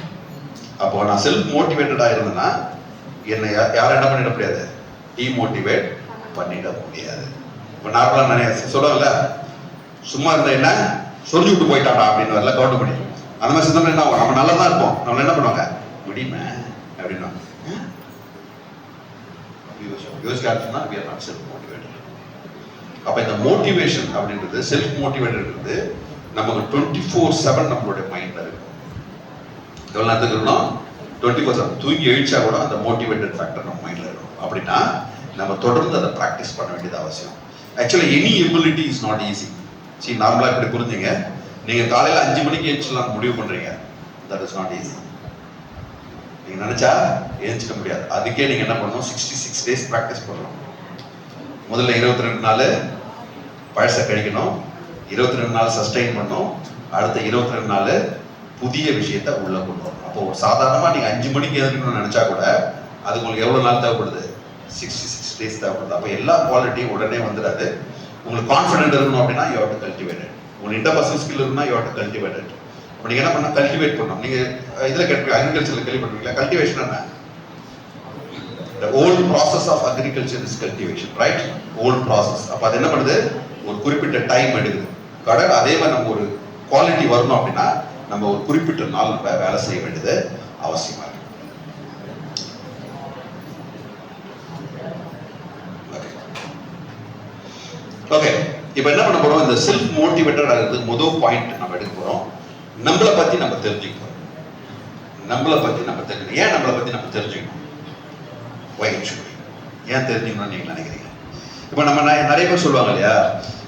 [SPEAKER 1] அப்போ நான் செல்ஃப் மோட்டிவேட்டடா இருந்தேன்னா என்னை யாரும் என்ன பண்ணிட முடியாது, டிமோட்டிவேட் பண்ணிட முடியாது. இப்போ நார்மலா நிறைய சொல்லுவாங்கல்ல, சும்மா இருந்தா என்ன சொல்லி விட்டு போயிட்டாடா அப்படின்னு வரல கவுண்ட் பண்ணி, அந்த மாதிரி சிந்தனை என்ன ஆகும், நம்ம நல்லா தான் இருப்போம், நம்மள என்ன பண்ணுவாங்க முடியுமே அப்படின்னா யோசிக்காச்சுன்னா we are not self motivated. அப்ப இந்த மோட்டிவேஷன் அப்படின்றது செல்ஃப் மோட்டிவேட்டட் நமக்கு 24/7 நம்மளுடைய மைண்ட்ல இருக்கும். எவ்வளவு நேரத்துக்கு இருக்கணும்? 24/7. தூங்கி எழுச்சா கூட அந்த மோட்டிவேட்டட் ஃபேக்டர் நம்ம மைண்ட்ல இருக்கும். அப்படின்னா நம்ம தொடர்ந்து அதை ப்ராக்டிஸ் பண்ண வேண்டியது அவசியம். Actually any ability is not easy. சரி, நார்மலா இப்படி புரிஞ்சுங்க, நீங்க காலையில 5 மணிக்கு எழுச்சலாம் முடிவு பண்றீங்க, தட் இஸ் நாட் ஈஸி. நீங்க நினைச்சா எழுந்திக்க முடியாது. அதுக்கே நீங்க என்ன பண்ணணும், 66 days ப்ராக்டிஸ் பண்ணணும். முதல்ல 22 நாள் பழச கழிக்கணும், 22 நாள் சஸ்டெயின் பண்ணணும், அடுத்த 22 நாள் புதிய விஷயத்தை உள்ள கொண்டு வரணும். அப்போ சாதாரணமா நீங்க 5 மணிக்கு எழுந்திக்கணும்னு நினைச்சா கூட அது உங்களுக்கு எவ்வளவு நாள் தேவைப்படுது? 66 days தேவைப்படுது. அப்போ எல்லா குவாலிட்டியும் உடனே வந்துடாது. உங்களுக்கு கான்ஃபிடென்ட் இருக்கணும் அப்படின்னா யூ ஹேவ் டு கல்டிவேட். உங்களுக்கு இன்டர்பர்சனல் ஸ்கில் இருக்குன்னா யூ ஹேவ் டு கல்டிவேட். அப்போ நீங்க என்ன பண்ணா கல்டிவேட் பண்ணணும். நீங்க இதுல கேட்பீங்க, அக்ரிகல்ச்சர்ல கேள்விப்பட்டிருக்கீங்களா? கல்டிவேஷன் என்ன? The old process of agriculture is cultivation, right? Old process. அப்ப அது என்ன பண்ணுது, ஒரு குறிப்பிட்ட டைம் எடுக்குது. கடல் அதே மாதிரி நம்ம ஒரு குவாலிட்டி வரணும் அப்படின்னா நம்ம ஒரு குறிப்பிட்ட நாள் நம்ம வேலை செய்ய வேண்டியது அவசியமா இருக்கு. ஓகே, இப்போ என்ன பண்ண போறோம், இந்த செல்ஃப் மோட்டிவேட்டட் ஆகிறதுக்கு முதல் பாயிண்ட் நம்ம எடுக்க போறோம். நம்மளை பத்தி நம்ம தெரிஞ்சுக்கணும். நம்மளை பத்தி நம்ம தெரிஞ்சுக்கணும். ஏன் நம்மளை பத்தி நம்ம தெரிஞ்சுக்கணும்? ஏன் தெரிஞ்சுக்கணும்னு நீங்க நினைக்கிறீங்க? இப்போ நம்ம நிறைய பேர் சொல்லுவாங்க இல்லையா,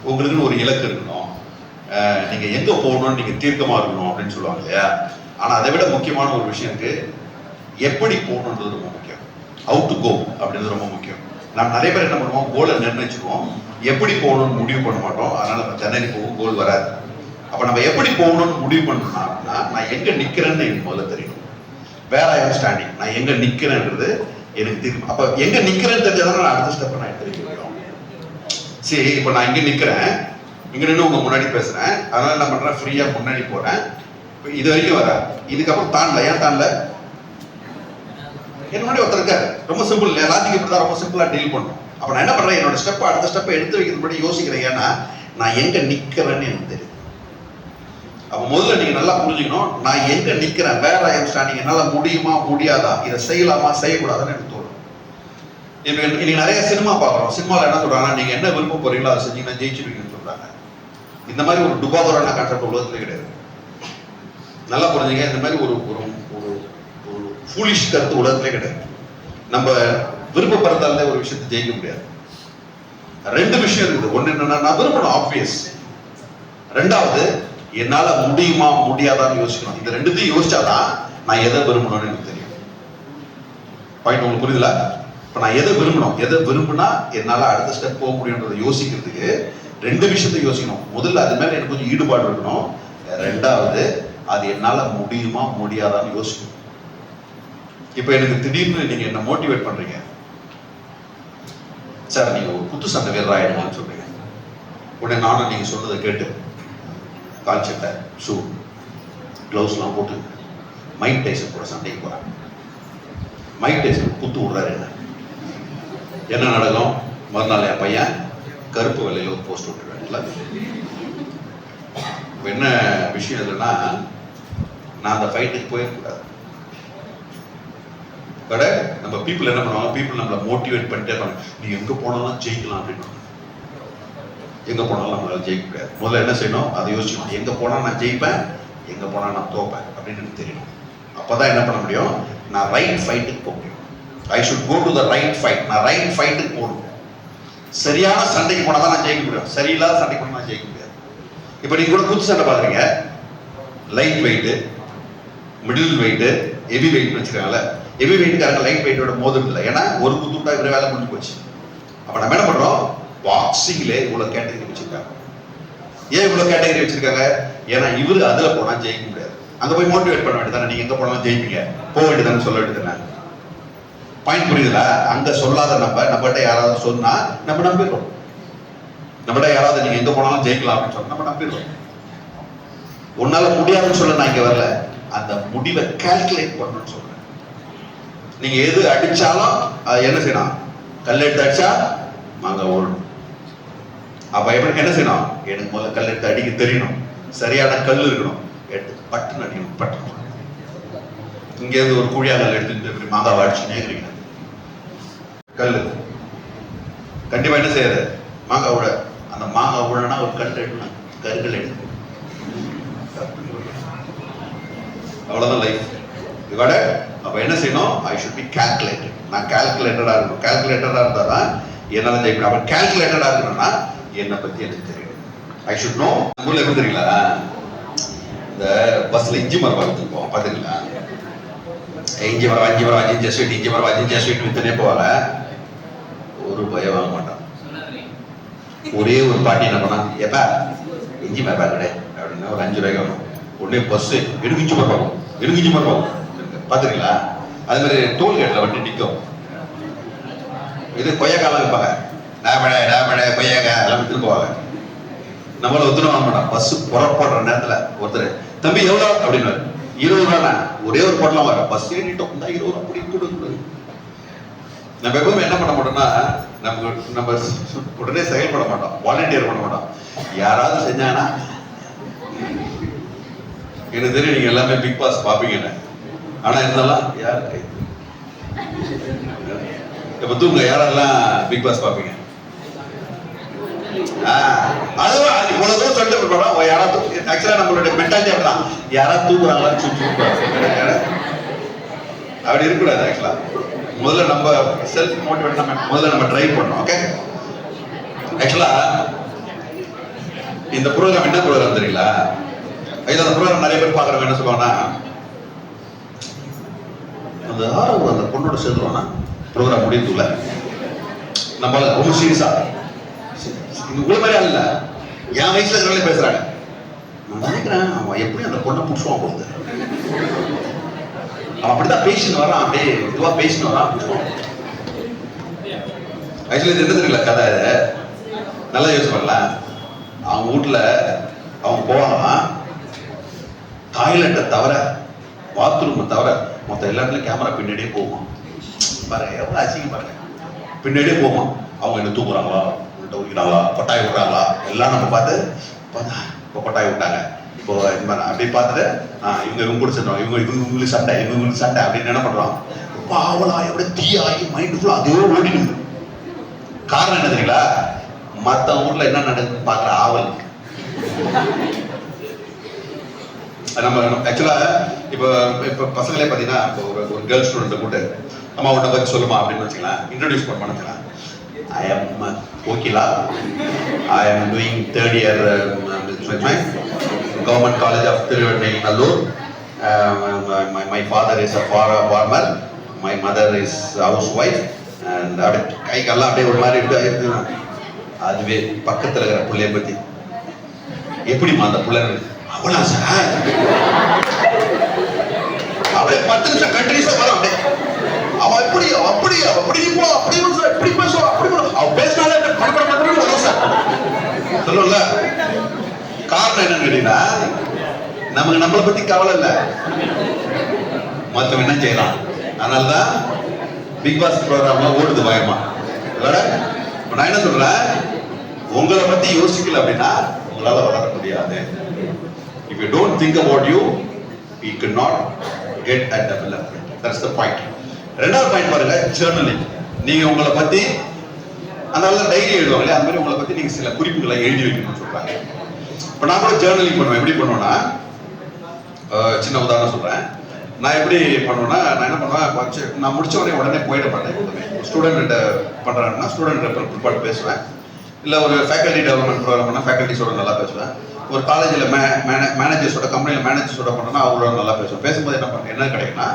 [SPEAKER 1] உங்களுக்குன்னு ஒரு இலக்கு இருக்கணும், நீங்க எங்க போகணும்னு நீங்க தீர்க்கமா இருக்கணும் அப்படின்னு சொல்லுவாங்க இல்லையா. ஆனா அதை விட முக்கியமான ஒரு விஷயம் இருக்கு, எப்படி போகணுன்றது ரொம்ப முக்கியம். ஹவு டு கோ அப்படின்றது ரொம்ப முக்கியம். நம்ம நிறைய பேர் என்ன பண்ணுவோம், கோலை நிர்ணயிச்சுக்குவோம், எப்படி போகணும்னு முடிவு பண்ண மாட்டோம். அதனால நம்ம சென்னைக்கு போகும், கோல் வராது. அப்ப நம்ம எப்படி போகணும்னு முடிவு பண்ணணும்னா அப்படின்னா நான் எங்க நிக்கிறேன்னு எனக்கு முதல்ல தெரியணும். வேற ஐஎம் ஸ்டாண்டிங், நான் எங்க நிக்கிறேன்றது எனக்கு தெரியும். அப்ப எங்க நிக்கிறேன்னு தெரிஞ்சாதான் நான் அடுத்த ஸ்டெப் நான் எடுத்து வைக்க முடியும். சரி, இப்ப நான் இங்க நிக்கிறேன், இங்க நின்று உங்க முன்னாடி பேசுறேன், அதனால என்ன பண்றேன், ஃப்ரீயா முன்னாடி போறேன். இது வரைக்கும் வர, இதுக்கப்புறம் தாண்டல. ஏன் தாண்டல? என் முன்னாடி ஒருத்தர் இருக்காரு. ரொம்ப சிம்பிள் இல்லையா, லாஜிக் இப்படிதான் ரொம்ப சிம்பிளா டீல் பண்ணும். அப்ப நான் என்ன பண்றேன், என்னோட ஸ்டெப் அடுத்த ஸ்டெப் எடுத்து வைக்கிறது முன்னாடி யோசிக்கிறேன். ஏன்னா நான் எங்க நிக்கிறேன்னு எனக்கு தெரியும். அப்ப முதல்ல நீங்க நல்லா புரிஞ்சுக்கணும், நான் எங்க நிக்கிறேன், வேற ஐஎம் ஸ்டாண்டிங், என்னால முடியுமா முடியாதா, இதை செய்யலாமா செய்யக்கூடாதுன்னு எனக்கு தோணும். இப்ப இன்னைக்கு நிறைய சினிமா பாக்குறோம். சினிமாவில் என்ன சொல்றாங்கன்னா, நீங்க என்ன விருப்ப போறீங்களோ அதை செஞ்சீங்கன்னா ஜெயிச்சிருவீங்கன்னு சொல்றாங்க. இந்த மாதிரி ஒரு டுபாதோரான கான்செப்ட் உலகத்துல கிடையாது. நல்லா புரிஞ்சுங்க. இந்த மாதிரி ஒரு ஒரு ஒரு ஒரு ஃபூலிஷ் கருத்து உலகத்திலே கிடையாது. நம்ம விருப்பப்படுறதால ஒரு விஷயத்தை ஜெயிக்க முடியாது. ரெண்டு விஷயம் இருக்குது. ஒண்ணு என்னன்னா, நான் விரும்பணும், ஆப்வியஸ். ரெண்டாவது, என்னால முடியுமா முடியாதான்னு யோசிக்கணும். இந்த ரெண்டுத்தையும் யோசிச்சாதான் நான் எதை விரும்பணும்னு எனக்கு தெரியும். பாயிண்ட் உங்களுக்கு புரியுதுல? இப்ப நான் எதை விரும்பணும், எதை விரும்பினா என்னால அடுத்த ஸ்டெப் போக முடியும்ன்றதை யோசிக்கிறதுக்கு ரெண்டு விஷயத்தை யோசிக்கணும். முதல்ல அது மேல எனக்கு கொஞ்சம் ஈடுபாடு இருக்கணும். ரெண்டாவது, அது என்னால முடியுமா முடியாதான்னு யோசிக்கணும். இப்ப எனக்கு திடீர்னு நீங்க என்ன மோட்டிவேட் பண்றீங்க, சார் நீங்க ஒரு குத்து சண்டை வீரர் ஆயிடுங்கன்னு சொல்றீங்க. உடனே நானும் நீங்க சொல்றதை கேட்டு கால் சட்டை, ஷூ, கிளவுஸ்லாம் போட்டு மைக் டைசன் கூட சண்டைக்கு போறாங்க. மைக் டைசன் குத்து விடுறாரு. என்ன நடக்கும்? மறுநாள் என் பையன் கருப்பு வெள்ளையில ஒரு போஸ்ட் விட்டுருவேன். என்ன விஷயம் இல்லைன்னா, நான் அந்த ஃபைட்டுக்கு போயிருக்கூடாது. நம்ம பீப்புள் என்ன பண்ணுவாங்க, பீப்புள் நம்மளை மோட்டிவேட் பண்ணிட்டே இருப்பாங்க. நீ எங்க போனாலும் ஜெயிக்கலாம் அப்படின்னு. எங்க போனாலும் நம்மளால ஜெயிக்க முடியாது. முதல்ல என்ன செய்யணும், அதை யோசிக்கணும். எங்க போனா நான் ஜெயிப்பேன், எங்க போனா நான் தோப்பேன் அப்படின்னு எனக்கு தெரியணும். அப்பதான் என்ன பண்ண முடியும், நான் ரைட் ஃபைட்டுக்கு போக முடியும். I should go to the right fight. நான் ரைட் ஃபைட்டுக்கு போகணும். சரியான சண்டைக்கு போனா தான் நான் ஜெயிக்க முடியும். சரியில்லாத சண்டைக்கு போனா நான் ஜெயிக்க முடியாது. இப்ப நீங்க கூட குத்து சண்டை பாக்குறீங்க, light weight, middle weight, heavy weight வச்சிருக்காங்கல்ல. ஹெவி வெயிட்காரங்க லைட் வெயிட்டோட மோதுறது இல்லை. ஏன்னா ஒரு குத்து விட்டா இவர வேலை முடிஞ்சு போச்சு. அப்ப நம்ம என்ன பண்றோம், பாக்ஸிங்ல இவ்வளவு கேட்டகரி வச்சிருக்காங்க. ஏன் இவ்வளவு கேட்டகரி வச்சிருக்காங்க? ஏன்னா இவரு அதுல போனா ஜெயிக்க முடியாது. அங்க போய் மோட்டிவேட் பண்ண வேண்டியதானே, நீங்க எங்க போனாலும் ஜெயிப்பீங்க, போக வேண்டியதானே சொல்ல வேண்டியதானே. பாயிண்ட் புரியுதுல? அங்க சொல்லாத நம்மகிட்ட யாராவது சொன்னா நம்ம நம்பிடுறோம். நம்மகிட்ட யாராவது நீங்க எங்க போனாலும் ஜெயிக்கலாம் அப்படின்னு சொன்னா நம்ம நம்பிடுறோம். உன்னால முடியாதுன்னு சொல்ல நான் இங்க வரல, அந்த முடிவை கால்குலேட் பண்ணணும்னு சொல்றேன். நீங்க எது அடிச்சாலும் அது என்ன செய்யணும், கல் எடுத்து அடிச்சா மாங்க ஓடணும். அப்ப எப்படி என்ன செய்யணும், எனக்கு முதல்ல கல் எடுத்து அடிக்க தெரியணும், சரியான கல் இருக்கணும், எடுத்து பட்டுன்னு அடிக்கணும். பட்டு இங்க இருந்து ஒரு குழியாங்கல் எடுத்துட்டு இப்படி மாங்காவை அடிச்சு நேக்கிறீங்க, கல் கண்டிப்பா என்ன செய்யாது, மாங்காய் விட. அந்த மாங்காய் விடனா ஒரு கல் எடுக்கணும், கருகள் எடுக்கணும். அவ்வளவுதான் லைஃப். இதோட அப்ப என்ன செய்யணும், ஐ ஷுட் பி கால்குலேட்டட். நான் கால்குலேட்டடா இருக்கணும். கால்குலேட்டடா இருந்தா தான் என்னால ஜெயிக்கணும். அப்ப கால்குலேட்டடா இருக்கணும்னா என்னை பத்தி எனக்கு தெரியும். I should know. ஊர்ல எப்படி தெரியுங்களா, இந்த பஸ்ல இஞ்சி மரம் வளர்த்துப்போம் பாத்துங்களா, இஞ்சி மரம் அஞ்சு மரம் அஞ்சு ஸ்வீட், இஞ்சி மரம் அஞ்சு ஸ்வீட் வித்துனே போவாங்க. ஒரு பயம் வாங்க மாட்டான். ஒரே ஒரு பாட்டி என்ன பண்ணா, எப்ப இஞ்சி மரம் கிடையாது அப்படின்னா ஒரு 5 ரூபாய்க்கு வரும். உடனே பஸ் எடுக்கு இஞ்சி மரம் பார்க்கும், எடுக்கு இஞ்சி மரம் பார்க்கும். பாத்துருக்கீங்களா? அது மாதிரி டோல்கேட்ல வண்டி நிற்கும். இது கொய்யாக்காலாம் இருப்பாங்க, நாமழை கொய்யாக்கா எல்லாம் திரும்புவாங்க. நம்மள ஒத்துணும் வாங்க மாட்டோம். பஸ் புறப்படுற நேரத்துல ஒருத்தர், தம்பி எவ்வளோ அப்படின்னு, 20 ரூபா. ஒரே ஒரு பொருளாம் வர பஸ் ஏறிட்டோம், 20 ரூபா அப்படி கொடுக்கணும். நம்ம எப்பவுமே என்ன பண்ண மாட்டோம்னா, நம்ம உடனே செயல்பட மாட்டோம், வாலண்டியர் பண்ண மாட்டோம். யாராவது செஞ்சாங்கன்னா, எனக்கு தெரியும் நீங்க எல்லாமே பிக் பாஸ் பாப்பீங்க. ஆனா இருந்தாலும் யார் இப்ப தூங்க யாரெல்லாம் பிக் பாஸ் பாப்பீங்க? அதுவும் அது இவ்வளவு சொல்லிட்டு போறோம். யாராவது ஆக்சுவலா நம்மளுடைய மென்டாலிட்டி அப்படிதான், யாராவது தூங்குறாங்களான்னு அப்படி இருக்கக்கூடாது. ஆக்சுவலா முதல்ல நம்ம செல்ஃப் மோட்டிவேட் முதல்ல நம்ம ட்ரை பண்ணணும். ஓகே, ஆக்சுவலா இந்த ப்ரோக்ராம் என்ன ப்ரோக்ராம் தெரியல, இதுல அந்த ப்ரோக்ராம் நிறைய பேர் பாக்குறவங்க என்ன சொல்லுவாங்கன்னா, அந்த ஆர்வம் அந்த பொண்ணோட சேர்ந்துருவானா ப்ரோக்ராம் முடியல, நம்மளால ரொம்ப சீரியஸா உங்களை மாதிரி இல்ல, என் வயசுல இருக்கிறவங்களே பேசுறாங்க. நான் நினைக்கிறேன் அவன் எப்படி அந்த பொண்ணை புடிச்சுவான் போகுது, அவன் அப்படிதான் பேசின்னு வரான், அப்படியே இதுவா பேசின்னு வரான், புடிச்சுவான். ஆக்சுவலி இது என்ன தெரியல கதை, நல்லா யோசிச்சு பண்ணல. அவங்க வீட்டுல அவங்க போவாங்களாம், டாய்லெட்டை தவிர பாத்ரூம் தவிர மொத்த எல்லா இடத்துலயும் கேமரா பின்னாடியே போகுமா. பாருங்க எவ்வளவு அசிங்கம் பாருங்க, பின்னாடியே போகுமா. அவங்க என்ன தூக்குறாங்களா, விடுறாங்களா, கொட்டாய் விடுறாங்களா எல்லாம் நம்ம பார்த்து இப்போ கொட்டாய் விட்டாங்க, இப்போ அப்படி பார்த்துட்டு இவங்க கூட சேர்ந்தோம், இவங்களுக்கு சண்டை, இவங்களுக்கு சண்டை அப்படின்னு என்ன பண்றோம், பாவலாய் எப்படி தீயாகி மைண்ட் ஃபுல்லா அதே ஓடிடுது. காரணம் என்ன தெரியுங்களா, மற்ற ஊர்ல என்ன நடக்குதுன்னு பாக்குற ஆவல். நம்ம ஆக்சுவலாக இப்போ இப்போ பசங்களே பார்த்தீங்கன்னா இப்போ ஒரு கேர்ள் ஸ்டூடெண்ட்டை கூட்டு அம்மா உன்னை பற்றி சொல்லுமா அப்படின்னு வச்சுக்கலாம், இன்ட்ரடியூஸ் பண்ண வச்சுக்கலாம். I am Kokila. I am doing 3rd year Government College of Tiruvennallur. My father is a farmer. My mother is a housewife. And கைக்கெல்லாம் அப்படியே ஒரு மாதிரி இருக்கு. அதுவே பக்கத்தில் இருக்கிற பிள்ளைய பற்றி எப்படிமா அந்த பிள்ளை அவளா சார் அப்படியே 10 நிமிஷம் கண்டினியூஸா வரும். அப்படியே அவ எப்படி அப்படி அப்படி இப்படி பேசுவா அப்படி அவ பேசினாலே வரும் சார் சொல்லும்ல. காரணம் என்னன்னு கேட்டீங்கன்னா நமக்கு நம்மளை பத்தி கவலை இல்லை, மொத்தம் என்ன செய்யலாம். அதனாலதான் பிக் பாஸ் ப்ரோக்ராம்ல ஓடுது பயமா. நான் என்ன சொல்றேன், உங்களை பத்தி யோசிக்கல அப்படின்னா உங்களால வளர முடியாது. If you don't think about you, you cannot get at development. That's the point. ரெண்டாவது பாயிண்ட் பாருங்க, ஜர்னலிங். நீங்க உங்களை பத்தி அதனால டைரி எழுதுவாங்க இல்லையா, அந்த மாதிரி உங்களை பத்தி நீங்க சில குறிப்புகளை எழுதி வைக்கணும்னு சொல்றாங்க. இப்போ நான் கூட ஜர்னலிங் பண்ணுவேன். எப்படி பண்ணுவேன்னா, சின்ன உதாரணம் சொல்றேன். நான் எப்படி பண்ணுவேன்னா, நான் என்ன பண்ணுவேன், நான் முடிச்ச உடனே போயிட மாட்டேன். ஸ்டூடெண்ட் பண்றாங்கன்னா ஸ்டூடெண்ட் ரெப்ரசன்ட் பேசுவேன். இல்லை ஒரு ஃபேக்கல்டி டெவலப்மெண்ட் ப்ரோக்ராம்னா ஃபேக்கல்டிஸோட நல்லா பேசுவேன். ஒரு காலேஜில் மேனேஜர்ஸோட கம்பெனியில் மேனேஜர்ஸோட பண்ணோன்னா அவங்களோட நல்லா பேசுவேன். பேசும்போது என்ன கிடைக்குன்னா,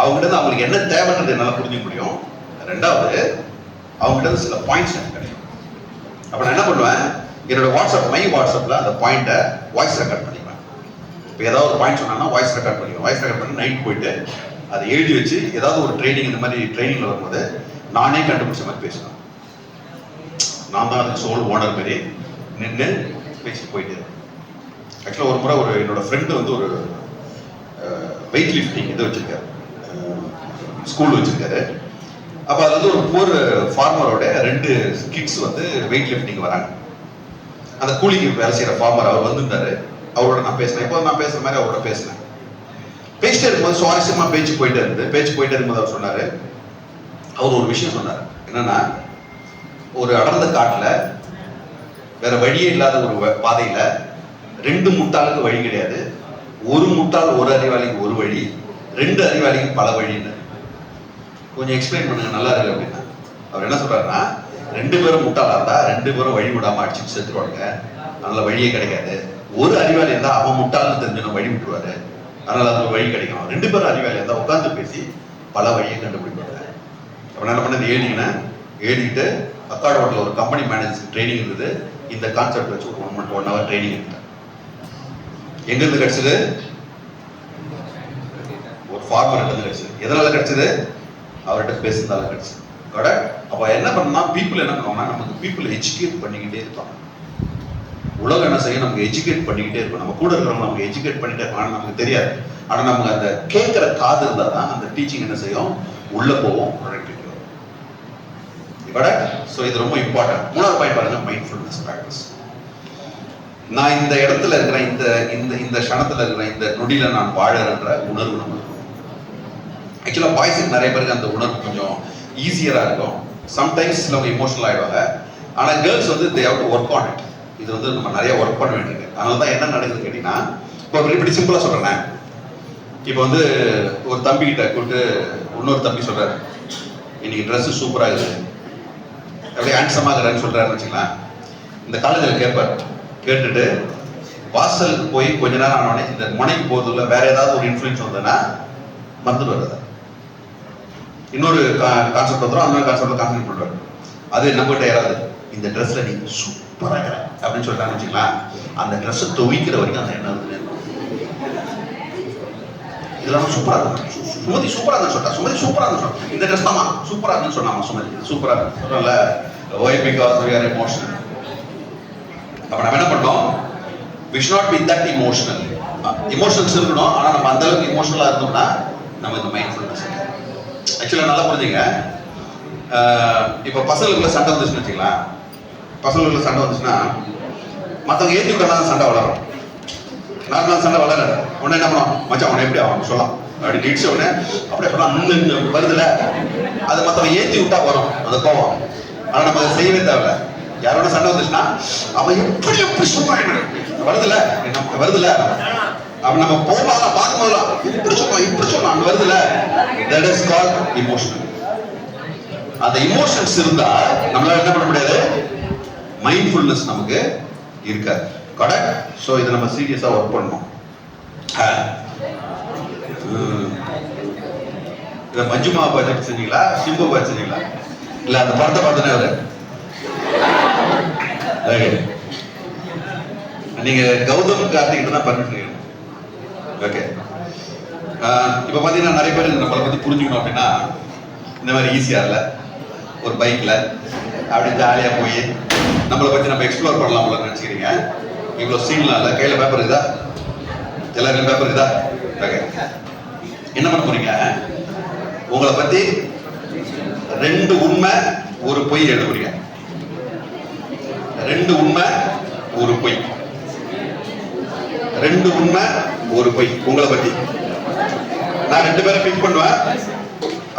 [SPEAKER 1] அவங்ககிட்ட அவங்களுக்கு என்ன தேவைன்றது என்னால் புரிஞ்சுக்க முடியும். ரெண்டாவது அவங்ககிட்ட சில பாயிண்ட்ஸ் எனக்கு கிடைக்கும். அப்போ நான் என்ன பண்ணுவேன், என்னோட வாட்ஸ்அப்பில் அந்த பாயிண்ட்டை வாய்ஸ் ரெக்கார்ட் பண்ணிக்குவேன். இப்போ ஏதாவது ஒரு பாயிண்ட் சொன்னாங்கன்னா வாய்ஸ் ரெக்கார்ட் பண்ணிக்குவேன். வாய்ஸ் ரெக்கார்ட் பண்ணி நைட் போயிட்டு அதை எழுதி வச்சு ஏதாவது ஒரு ட்ரைனிங் இந்த மாதிரி ட்ரைனிங்கில் வரும்போது நானே கண்டுபிடிச்ச மாதிரி பேசுவேன். நான் தான் அதுக்கு சோல் ஓனர் மாதிரி நின்று பேசிட்டு போயிட்டு. ஆக்சுவலாக ஒரு முறை என்னோட ஃப்ரெண்டு வந்து ஒரு வெயிட் லிஃப்டிங் இது வச்சிருக்காரு, ஸ்கூல் வச்சிருக்காரு. அப்போ அது வந்து ஒரு போர் ஃபார்மரோட 2 கிட்ஸ் வந்து வெயிட் லிஃப்டிங் வராங்க. அந்த கூலிக்கு வேலை செய்யற ஃபார்மர் அவர் வந்திருந்தாரு. அவரோட நான் பேசினேன். இப்போ நான் பேசுற மாதிரி அவரோட பேசினேன். பேசிட்டே இருக்கும்போது சுவாரஸ்யமா பேச்சு போயிட்டே இருக்கும்போது அவர் சொன்னாரு, அவர் ஒரு விஷயம் சொன்னார். என்னன்னா, ஒரு அடர்ந்த காட்டுல வேற வழியே இல்லாத ஒரு பாதையில 2 முட்டாளுக்கு வழி கிடையாது. ஒரு முட்டாள் ஒரு அறிவாளிக்கு ஒரு வழி, 2 அறிவாளிக்கு பல வழின்னு. கொஞ்சம் எக்ஸ்பிளைன் பண்ணுங்க, நல்லா இருக்கு அப்படின்னா. அவர் என்ன சொல்றாருன்னா, 2 பேரும் முட்டாளா இருந்தா 2 பேரும் வழி விடாம அடிச்சுட்டு செத்துருவாங்க, அதனால வழியே கிடைக்காது. ஒரு அறிவாளி இருந்தா அவன் முட்டாள்னு தெரிஞ்சு வழி விட்டுருவாரு, அதனால அது வழி கிடைக்கும். 2 பேரும் அறிவாளி இருந்தா உட்காந்து பேசி பல வழியை கண்டுபிடிப்பாங்க. அப்ப என்ன பண்ணது, எழுதிக்கிட்டு அக்காட் ஹோட்டல் ஒரு கம்பெனி மேனேஜர் ட்ரைனிங் இருந்தது. இந்த கான்செப்ட் வச்சு 1 hour ட்ரைனிங் எடுத்தேன். எங்க இருந்து கிடைச்சது, ஒரு ஃபார்மர் இருந்து கிடைச்சது. எதனால கிடைச்சது, அவர்கிட்ட பேசுறதால கிடைச்சது. அப்ப என்ன பண்ணா, பீப்புள் என்ன பண்ணுவாங்கன்னா, நமக்கு பீப்புள் எஜுகேட் பண்ணிக்கிட்டே இருப்பாங்க. உலகம் என்ன செய்யும், நமக்கு எஜுகேட் பண்ணிக்கிட்டே இருக்கும். நம்ம கூட இருக்கிறவங்க நமக்கு எஜுகேட் பண்ணிட்டே இருப்பாங்க, ஆனா நமக்கு தெரியாது. ஆனா நமக்கு அந்த கேட்கிற காது இருந்தா தான் அந்த டீச்சிங் என்ன செய்யும், உள்ள போவோம். ஸோ இது ரொம்ப இம்பார்ட்டன்ட். 3வது பாயிண்ட் பாருங்க, மைண்ட்ஃபுல்னஸ் பிராக்டிஸ். நான் இந்த இடத்துல இருக்கிறேன், இந்த க்ஷணத்துல இருக்கிறேன், இந்த நொடியில நான் வாழறேன்ற உணர்வு நம்ம. ஆக்சுவலா பாய்ஸுக்கு நிறைய பேருக்கு அந்த உணர்வு கொஞ்சம் ஈஸியரா இருக்கும். சம்டைம்ஸ் சிலவங்க இமோஷனல் ஆயிடுவாங்க. ஆனா கேர்ள்ஸ் வந்து they have to work on it. இது வந்து நம்ம நிறைய ஒர்க் பண்ண வேண்டியிருக்கு. அதனால தான் என்ன நடக்குதுன்னு கேட்டீங்கன்னா, இப்போ இப்படி சிம்பிளா சொல்றேன். இப்போ வந்து ஒரு தம்பி கிட்ட கூப்பிட்டு இன்னொரு தம்பி சொல்றாரு, இன்னைக்கு ட்ரெஸ் சூப்பரா இருக்குது, அப்படியே ஹேண்ட்ஸமா இருக்கிறான்னு சொல்றாருன்னு வச்சுக்கலாம். இந்த காலேஜில் கேட்பார். கேட்டுட்டு வாசலுக்கு போய் கொஞ்ச நேரம் ஆனோடனே இந்த முனைக்கு போறதுல வேற ஏதாவது ஒரு இன்ஃபுளுன்ஸ் வந்ததுன்னா மறந்துட்டு வருது. இன்னொரு கான்செப்ட் வந்துடும், அந்த கான்செப்ட்ல கான்சென்ட்ரேட் பண்ணுவாரு. அது நம்மகிட்ட யாராவது இந்த ட்ரெஸ்ல நீங்க சூப்பரா இருக்கிற அப்படின்னு சொல்லிட்டான்னு வச்சுக்கலாம், அந்த ட்ரெஸ் துவைக்கிற வரைக்கும் அந்த எண்ணம் வந்து இதெல்லாம் சூப்பரா இருக்கும். சுமதி சூப்பரா தான் சொல்றா, சுமதி சூப்பரா தான் சொல்றா, இந்த ட்ரெஸ் தாமா சூப்பரா இருக்குன்னு சொன்னாமா, சுமதி சூப்பரா சொல்றல. Why? Because we are emotional. அப்ப நம்ம என்ன பண்ணோம், we should not be that emotional. Emotions இருக்கணும், ஆனா நம்ம அந்த அளவுக்கு எமோஷனலா இருந்தோம்னா நம்ம இந்த மைண்ட்ஃபுல்னஸ். ஆக்சுவலா நல்லா புரிஞ்சுங்க. இப்ப பசங்களுக்குள்ள சண்டை வந்துச்சுன்னு வச்சுக்கலாம், பசங்களுக்குள்ள சண்டை வந்துச்சுன்னா மற்றவங்க ஏற்றி விட்டா சண்டை வளரும். நார்மலாக சண்டை வளராது. உடனே என்ன பண்ணுவோம், மச்சான் உடனே எப்படி அவன் சொல்லலாம் அப்படி இடிச்ச உடனே அப்படியே சொல்லலாம் வருதுல, அது மற்றவங்க ஏற்றி விட்டா வரும் அந்த கோவம். ஆனா நம்ம அதை செய்யவே தேவையில்ல. யாரோட சண்டை வந்துச்சுன்னா அவன் எப்படி எப்படி சொல்றாங்க வருதுல வருதுல அப்ப நம்ம போகலாம் பார்க்கும்போதெல்லாம் இப்படி சொல்லலாம் அங்க வருதுல, that is called emotion. அந்த இமோஷன்ஸ் இருந்தா நம்மளால என்ன பண்ண முடியாது, மைண்ட்ஃபுல்னஸ் நமக்கு இருக்காது. கரெக்ட்? சோ இதை நம்ம சீரியஸா ஒர்க் பண்ணணும். இதை மஞ்சுமா பட்ஜெட் செஞ்சீங்களா, சிம்பு பட்ஜெட் செஞ்சீங்களா, இல்ல அந்த படத்தை பார்த்தனே அவரு நீங்க கௌதம் கார்த்திகிட்ட தான் பர்மிஷன். ஓகே, இப்ப பாத்தீங்கன்னா நிறைய பேர் நம்மளை பத்தி புரிஞ்சுக்கணும் அப்படின்னா இந்த மாதிரி ஈஸியா இல்ல, ஒரு பைக்ல அப்படி ஜாலியா போய் நம்மளை பத்தி நம்ம எக்ஸ்ப்ளோர் பண்ணலாம் நினைச்சுக்கிறீங்க. இவ்வளவு சீன்லாம் இல்ல. கையில பேப்பர் இருக்குதா? எல்லாருக்கும் பேப்பர் இருக்குதா? ஓகே, என்ன பண்ண போறீங்க, உங்களை பத்தி 2 உண்மை 1 பொய் எழுத போறீங்க. 2 உண்மை 1 பொய். 2 உண்மை 1 பொய் உங்களை பத்தி. நான் 2 பேரை பிக் பண்ணுவேன்.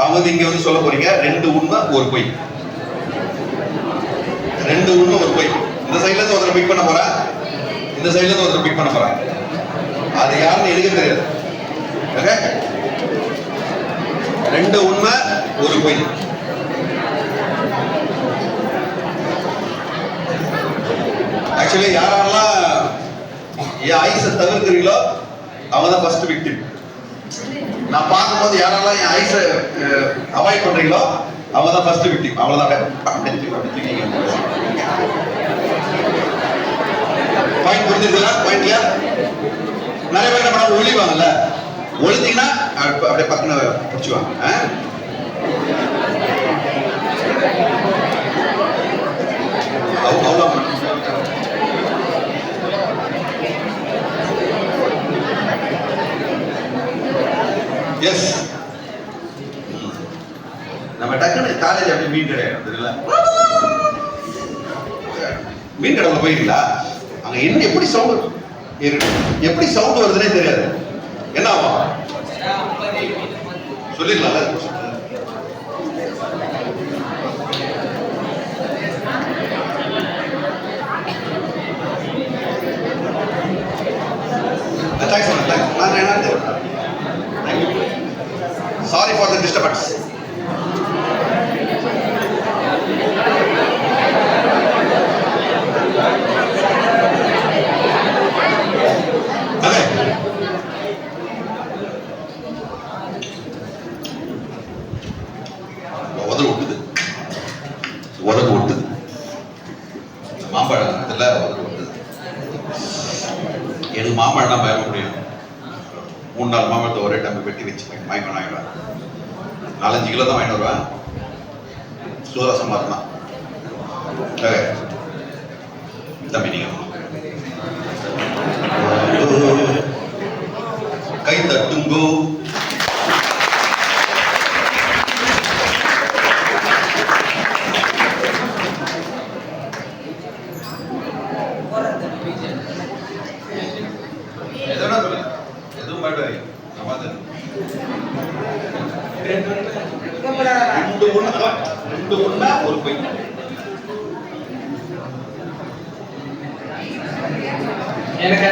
[SPEAKER 1] அவங்க வந்து இங்க வந்து சொல்ல போறீங்க 2 உண்மை 1 பொய். 2 உண்மை 1 பொய். இந்த சைடுல இருந்து ஒருத்தரை பிக் பண்ண போறேன், இந்த சைடுல இருந்து ஒருத்தரை பிக் பண்ண போறேன். அது யாருன்னு எனக்கு தெரியாது. ஓகே, 2 உண்மை 1 பொய். ஆக்சுவலி யாரெல்லாம் என் ஐஸை தவிர்க்கிறீங்களோ அவங்க தான் ஃபர்ஸ்ட் விக்டிம். நான் பார்க்கும்போது யாரெல்லாம் என் ஐஸை அவாய்ட் பண்றீங்களோ அவங்க தான் ஃபர்ஸ்ட் விக்டிம். அவ்வளவுதான். பாயிண்ட் புரிஞ்சுதுல? பாயிண்ட்ல நிறைய பேர் என்ன பண்ண ஒளிவாங்கல்ல, ஒளித்தீங்கன்னா அப்படியே பக்கத்துல பிடிச்சுவாங்க. எஸ், நம்ம டக்குனு காலேஜ் அப்படி மீன் கடை தெரியல, மீன் கடையில் போயிருக்கீங்களா? அங்க என்ன எப்படி சவுண்ட் எப்படி சவுண்ட் வருதுன்னே தெரியாது. என்ன ஆகும் சொல்லிடலாம்ல? Sorry for the disturbance. Okay. உதகு ஒட்டுது மாம்பழம் இதுல உதகு ஒட்டுது. எனக்கு மாம்பழம் தான் பயப்பட முடியும். 3-4 மாம்பழத்தை ஒரே டைம் வெட்டி வச்சு வாங்கிட்டு வாங்கிடுவேன். 4-5 கிலோ தான் வாங்கிட்டு வருவேன். சூரசமா இருந்தான். தம்பி நீங்க கை தட்டுங்கோ. எதுவும் மாட்டாரு. 2 உண்மை 1 பொய். எனக்கு